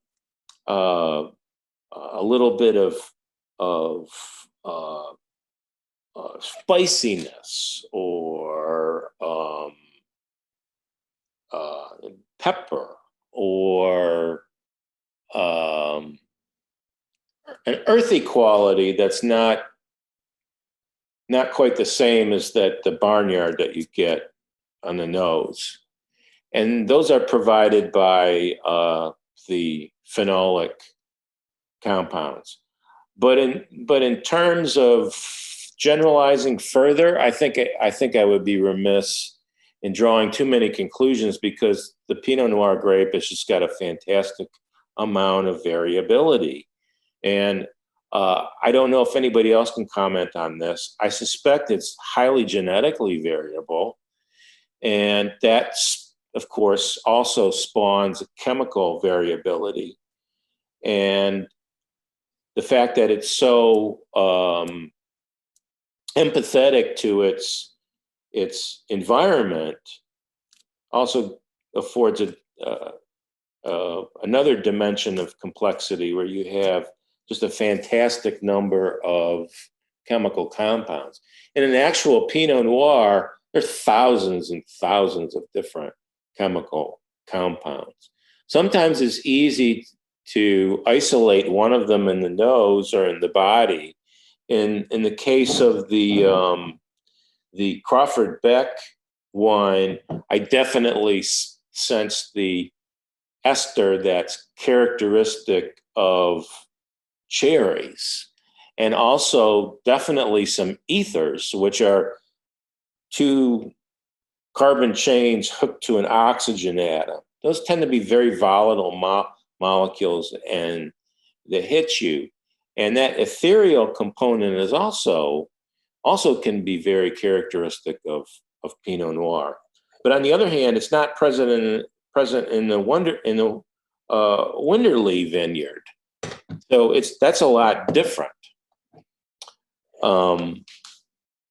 little bit of spiciness or pepper or an earthy quality that's not quite the same as the barnyard that you get on the nose. And those are provided by the phenolic compounds. But in terms of generalizing further, I think I would be remiss in drawing too many conclusions, because the Pinot Noir grape has just got a fantastic amount of variability. And I don't know if anybody else can comment on this. I suspect it's highly genetically variable. And that's, of course, also spawns chemical variability. And the fact that it's so empathetic to its environment also affords another dimension of complexity, where you have just a fantastic number of chemical compounds. In an actual Pinot Noir, there's thousands and thousands of different chemical compounds. Sometimes it's easy to isolate one of them in the nose or in the body. In the case of the Crawford Beck wine, I definitely sense the ester that's characteristic of cherries, and also definitely some ethers, which are two carbon chains hooked to an oxygen atom. Those tend to be very volatile molecules, and they hit you. And that ethereal component is also can be very characteristic of Pinot Noir. But on the other hand, it's not present in the Winderlea Vineyard. So that's a lot different.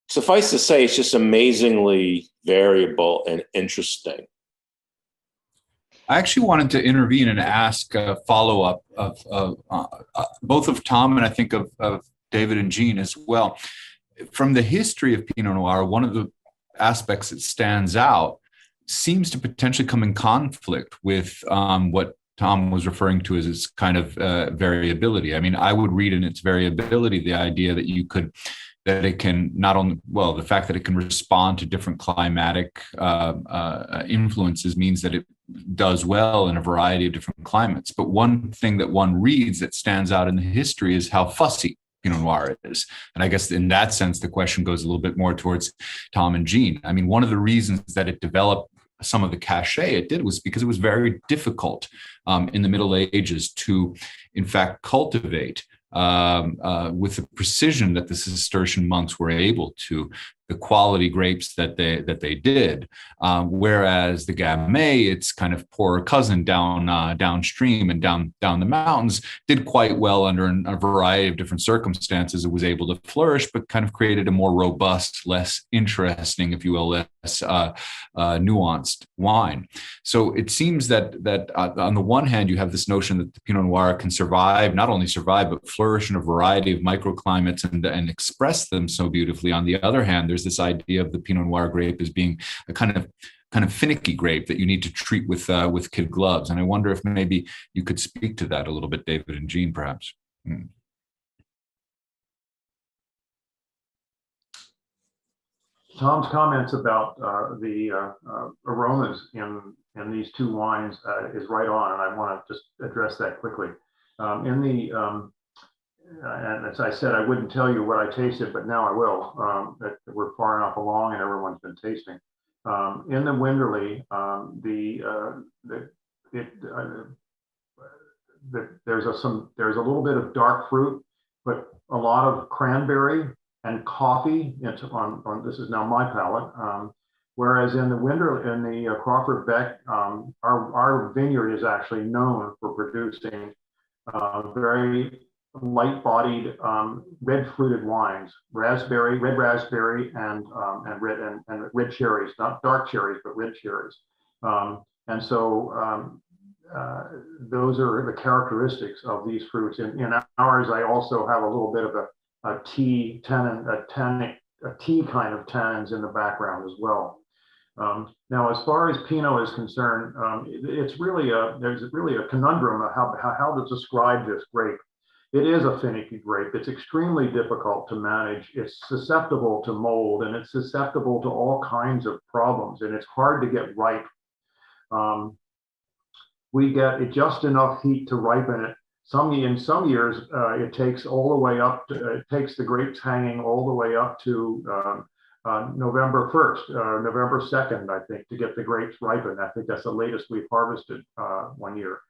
Suffice to say, it's just amazingly variable and interesting.
I actually wanted to intervene and ask a follow-up of both of Tom and I think of David and Jeanne as well. From the history of Pinot Noir, one of the aspects that stands out seems to potentially come in conflict with what Tom was referring to as its kind of variability. I mean, I would read in its variability the idea that it can not only, well, the fact that it can respond to different climatic influences means that it does well in a variety of different climates. But one thing that one reads that stands out in the history is how fussy Pinot Noir is. And I guess in that sense, the question goes a little bit more towards Tom and Jeanne. I mean, one of the reasons that it developed some of the cachet it did was because it was very difficult in the Middle Ages to, in fact, cultivate with the precision that the Cistercian monks were able to, the quality grapes that they did, whereas the Gamay, its kind of poorer cousin downstream and down the mountains, did quite well under a variety of different circumstances. It was able to flourish, but kind of created a more robust, less interesting, if you will, less nuanced wine. So it seems that on the one hand, you have this notion that the Pinot Noir can survive, not only survive, but flourish in a variety of microclimates and express them so beautifully. On the other hand, there's this idea of the Pinot Noir grape as being a kind of finicky grape that you need to treat with kid gloves. And I wonder if maybe you could speak to that a little bit, David and Jeanne, perhaps.
Tom's comments about the aromas in these two wines is right on, and I want to just address that quickly. And as I said, I wouldn't tell you what I tasted, but now I will. That we're far enough along, and everyone's been tasting. In the Winderlea, there's a little bit of dark fruit, but a lot of cranberry and coffee. This is now my palate. Whereas in the Crawford Beck, our vineyard is actually known for producing very light-bodied red fruited wines, red raspberry, and red cherries, not dark cherries, but red cherries. And so those are the characteristics of these fruits. In ours, I also have a little bit of a tea kind of tannins in the background as well. Now, as far as Pinot is concerned, there's really a conundrum of how to describe this grape. It is a finicky grape. It's extremely difficult to manage. It's susceptible to mold, and it's susceptible to all kinds of problems, and it's hard to get ripe. We get just enough heat to ripen it. In some years, it takes all the way up to, it takes the grapes hanging all the way up to November 1st, November 2nd, I think, to get the grapes ripened. I think that's the latest we've harvested one year.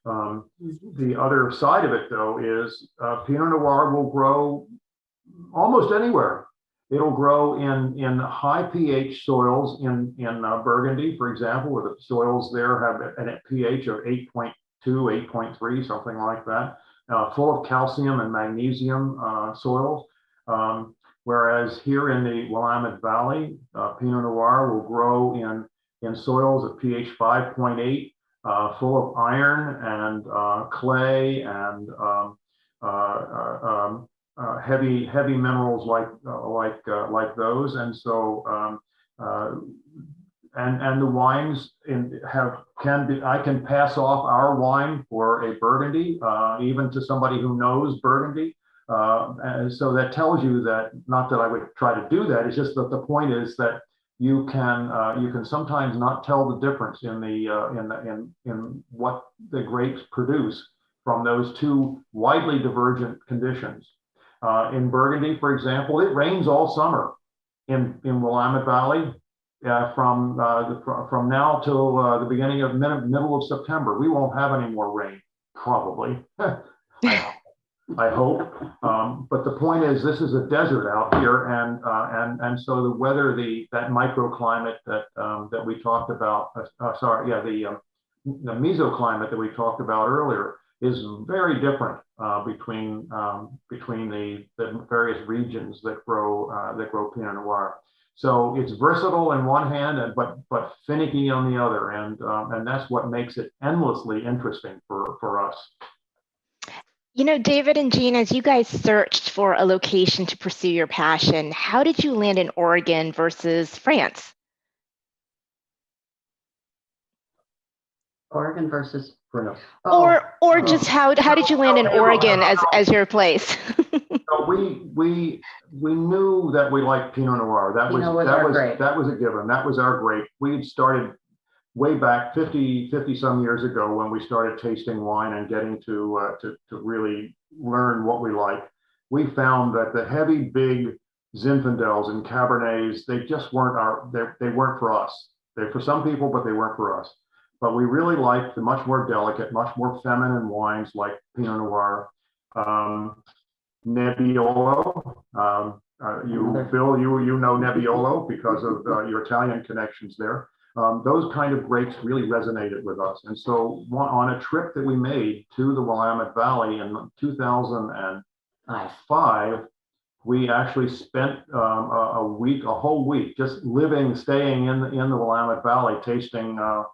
The other side of it, though, is Pinot Noir will grow almost anywhere. It'll grow in high pH soils in Burgundy, for example, where the soils there have a pH of 8.2, 8.3, something like that, full of calcium and magnesium soils. Whereas here in the Willamette Valley, Pinot Noir will grow in soils of pH 5.8, full of iron and clay and heavy minerals like those. And so and the wines I can pass off our wine for a Burgundy, even to somebody who knows Burgundy. And so that tells you that, not that I would try to do that, it's just that the point is that you can sometimes not tell the difference in what the grapes produce from those two widely divergent conditions. In Burgundy, for example, it rains all summer. In Willamette Valley, from now till the beginning of middle of September, we won't have any more rain, probably. I hope, but the point is, this is a desert out here, and so the weather, that microclimate that we talked about, the mesoclimate that we talked about earlier is very different between the various regions that grow Pinot Noir. So it's versatile in one hand, but finicky on the other, and that's what makes it endlessly interesting for us.
You know, David and Jeanne, as you guys searched for a location to pursue your passion, how did you land in Oregon versus France?
Oregon versus.
Or just how did you land in Oregon as your place?
So we knew that we liked Pinot Noir. That was a given. That was our grape. We had started way back 50 some years ago when we started tasting wine and getting to really learn what we like. We found that the heavy, big Zinfandels and Cabernets, they just weren't they weren't for us. They're for some people, but they weren't for us. But we really liked the much more delicate, much more feminine wines like Pinot Noir, Nebbiolo. Phil, you know Nebbiolo because of your Italian connections there. Those kind of grapes really resonated with us. And so on a trip that we made to the Willamette Valley in 2005, we actually spent a whole week, just staying in the Willamette Valley, tasting a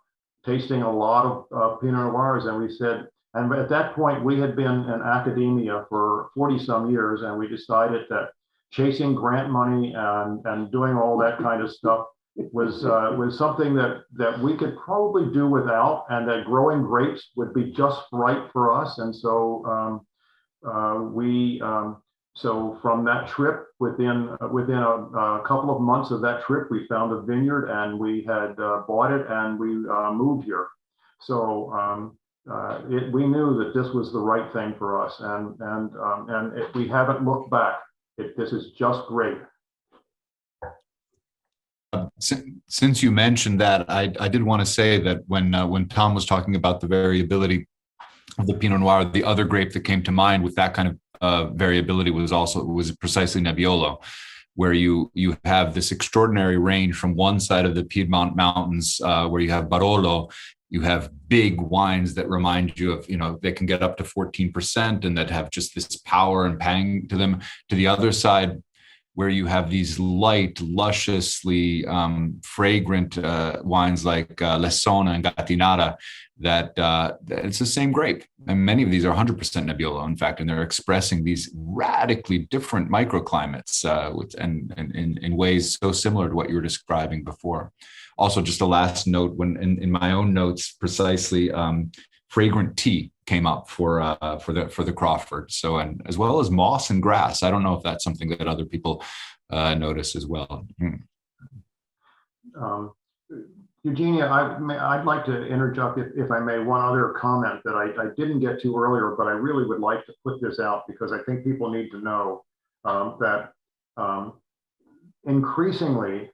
lot of Pinot Noirs. And we said, and at that point we had been in academia for 40 some years, and we decided that chasing grant money and doing all that kind of stuff was something that we could probably do without, and that growing grapes would be just right for us. And so so from that trip, within a couple of months of that trip, we found a vineyard, and we had bought it, and we moved here. So we knew that this was the right thing for us, and we haven't looked back. This is just great.
Since you mentioned that, I did want to say that when Tom was talking about the variability of the Pinot Noir, the other grape that came to mind with that kind of variability was precisely Nebbiolo, where you have this extraordinary range from one side of the Piedmont Mountains, where you have Barolo. You have big wines that remind you of, they can get up to 14% and that have just this power and pang to them. To the other side, where you have these light, lusciously fragrant wines like Lessona and Gattinara, that it's the same grape. And many of these are 100% Nebbiolo, in fact, and they're expressing these radically different microclimates and in ways so similar to what you were describing before. Also, just a last note, when in my own notes, precisely, fragrant tea came up for the Crawford. So, and as well as moss and grass. I don't know if that's something that other people notice as well.
Eugenia, I'd like to interject, if I may, one other comment that I didn't get to earlier, but I really would like to put this out because I think people need to know that increasingly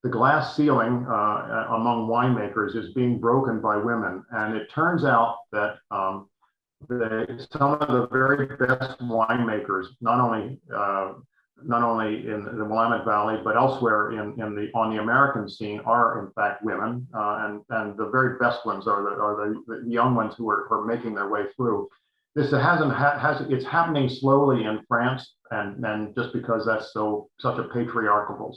the glass ceiling among winemakers is being broken by women. And it turns out that some of the very best winemakers, not only in the Willamette Valley, but elsewhere on the American scene, are in fact women, and the very best ones are the young ones who are making their way through. This it's happening slowly in France, and just because that's such a patriarchal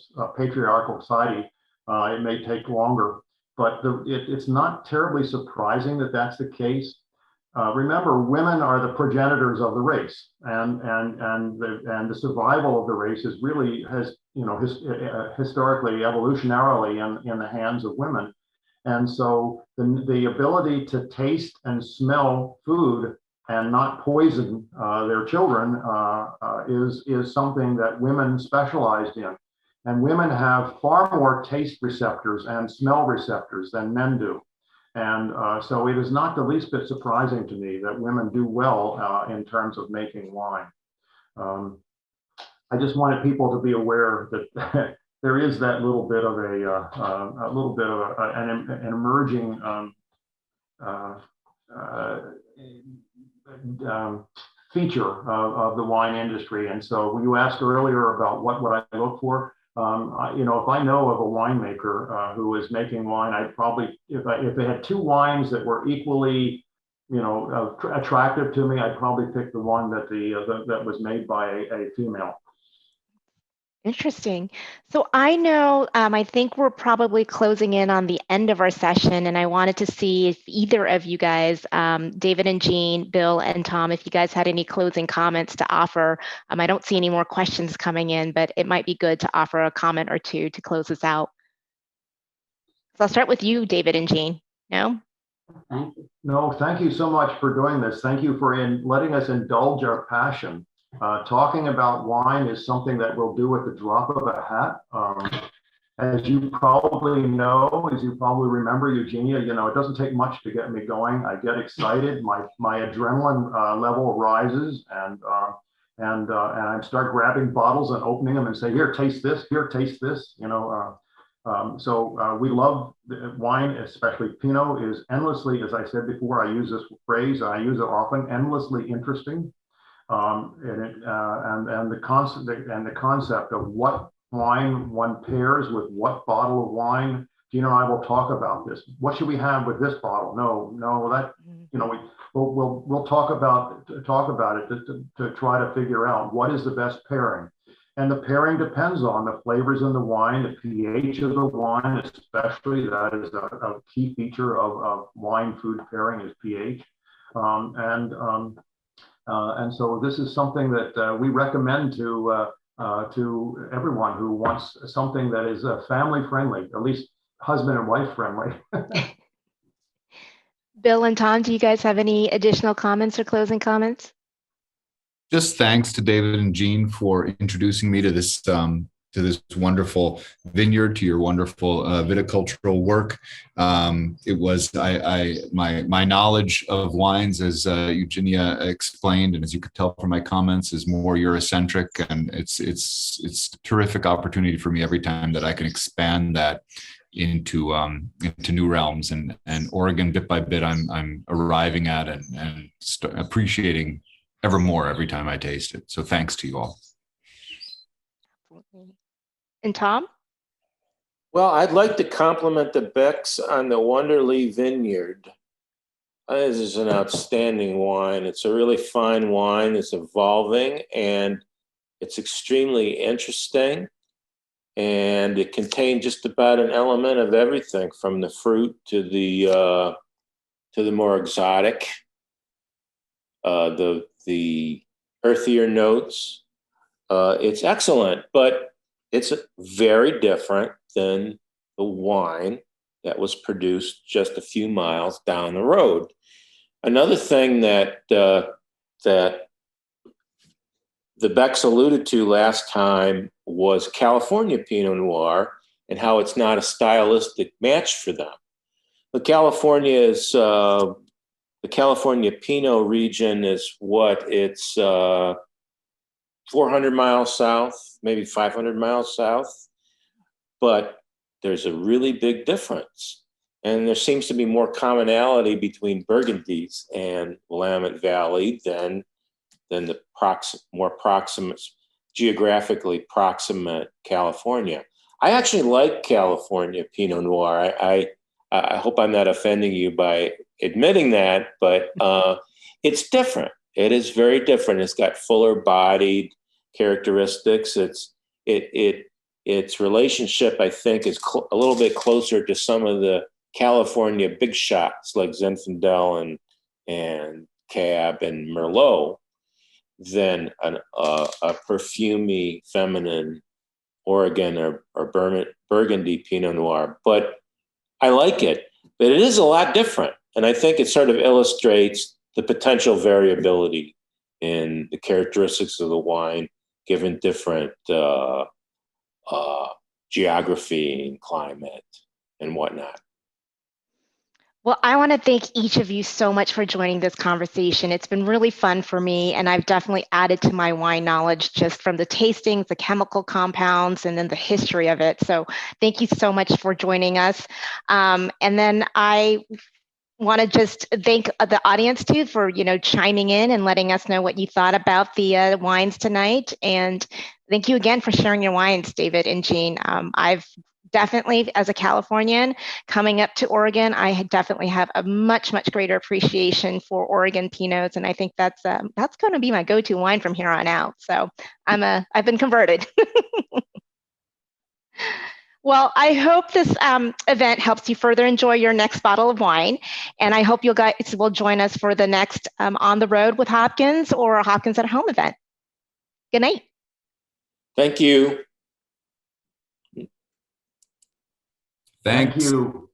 society, it may take longer. But it's not terribly surprising that that's the case. Remember, women are the progenitors of the race, and the survival of the race is really historically, evolutionarily in the hands of women. And so the ability to taste and smell food and not poison their children is something that women specialized in. And women have far more taste receptors and smell receptors than men do. And so it is not the least bit surprising to me that women do well in terms of making wine. I just wanted people to be aware that there is that little bit of an emerging feature of the wine industry. And so when you asked earlier about what would I look for, if I know of a winemaker who is making wine, I'd probably, if they had two wines that were equally, attractive to me, I'd probably pick the one that that was made by a female.
Interesting. So I know, I think we're probably closing in on the end of our session, and I wanted to see if either of you guys, David and Jeanne, Bill and Tom, if you guys had any closing comments to offer. I don't see any more questions coming in, but it might be good to offer a comment or two to close us out. So I'll start with you, David and Jeanne. No?
Thank you.
No, thank you so much for doing this. Thank you for letting us indulge our passion. Talking about wine is something that we'll do at the drop of a hat. As you probably know, as you probably remember, Eugenia, it doesn't take much to get me going. I get excited, my adrenaline level rises, and I start grabbing bottles and opening them and say, here, taste this, here, taste this, So we love wine, especially Pinot is endlessly, as I said before, I use this phrase, I use it often, endlessly interesting. And the concept of what wine one pairs with what bottle of wine. Jeanne and I will talk about this. What should we have with this bottle? No, that we'll talk about it to try to figure out what is the best pairing. And the pairing depends on the flavors in the wine, the pH of the wine, especially. That is a key feature of wine food pairing is pH. And so this is something that we recommend to everyone who wants something that is family friendly, at least husband and wife friendly.
Bill and Tom, do you guys have any additional comments or closing comments?
Just thanks to David and Jeanne for introducing me to this wonderful vineyard, to your wonderful viticultural work. It was my knowledge of wines, as Eugenia explained, and as you could tell from my comments, is more Eurocentric, and it's a terrific opportunity for me every time that I can expand that into new realms, and Oregon bit by bit I'm arriving at and appreciating ever more every time I taste it. So thanks to you all.
And Tom?
Well, I'd like to compliment the Becks on the Winderlea Vineyard. This is an outstanding wine. It's a really fine wine. It's evolving and it's extremely interesting. And it contained just about an element of everything, from the fruit to the more exotic, the earthier notes. It's excellent, but it's very different than the wine that was produced just a few miles down the road. Another thing that the Becks alluded to last time was California Pinot Noir and how it's not a stylistic match for them. But California is the California Pinot region is what? It's 400 miles south, maybe 500 miles south, but there's a really big difference. And there seems to be more commonality between Burgundies and Willamette Valley than the more proximate, geographically proximate California. I actually like California Pinot Noir. I hope I'm not offending you by admitting that, but it's different. It is very different. It's got fuller bodied characteristics. Its relationship, I think, is a little bit closer to some of the California big shots like Zinfandel and Cab and Merlot than a perfumey, feminine Oregon or Burgundy Pinot Noir. But I like it. But it is a lot different. And I think it sort of illustrates the potential variability in the characteristics of the wine given different geography and climate and whatnot.
Well, I want to thank each of you so much for joining this conversation. It's been really fun for me, and I've definitely added to my wine knowledge just from the tastings, the chemical compounds, and then the history of it. So thank you so much for joining us. And then I want to just thank the audience too for chiming in and letting us know what you thought about the wines tonight. And thank you again for sharing your wines, David and Jeanne. I've definitely, as a Californian coming up to Oregon, I definitely have a much greater appreciation for Oregon Pinots, and I think that's going to be my go-to wine from here on out. So I've been converted. Well, I hope this event helps you further enjoy your next bottle of wine, and I hope you guys will join us for the next On the Road with Hopkins or a Hopkins at Home event. Good night.
Thank you.
Thanks.
Thank you.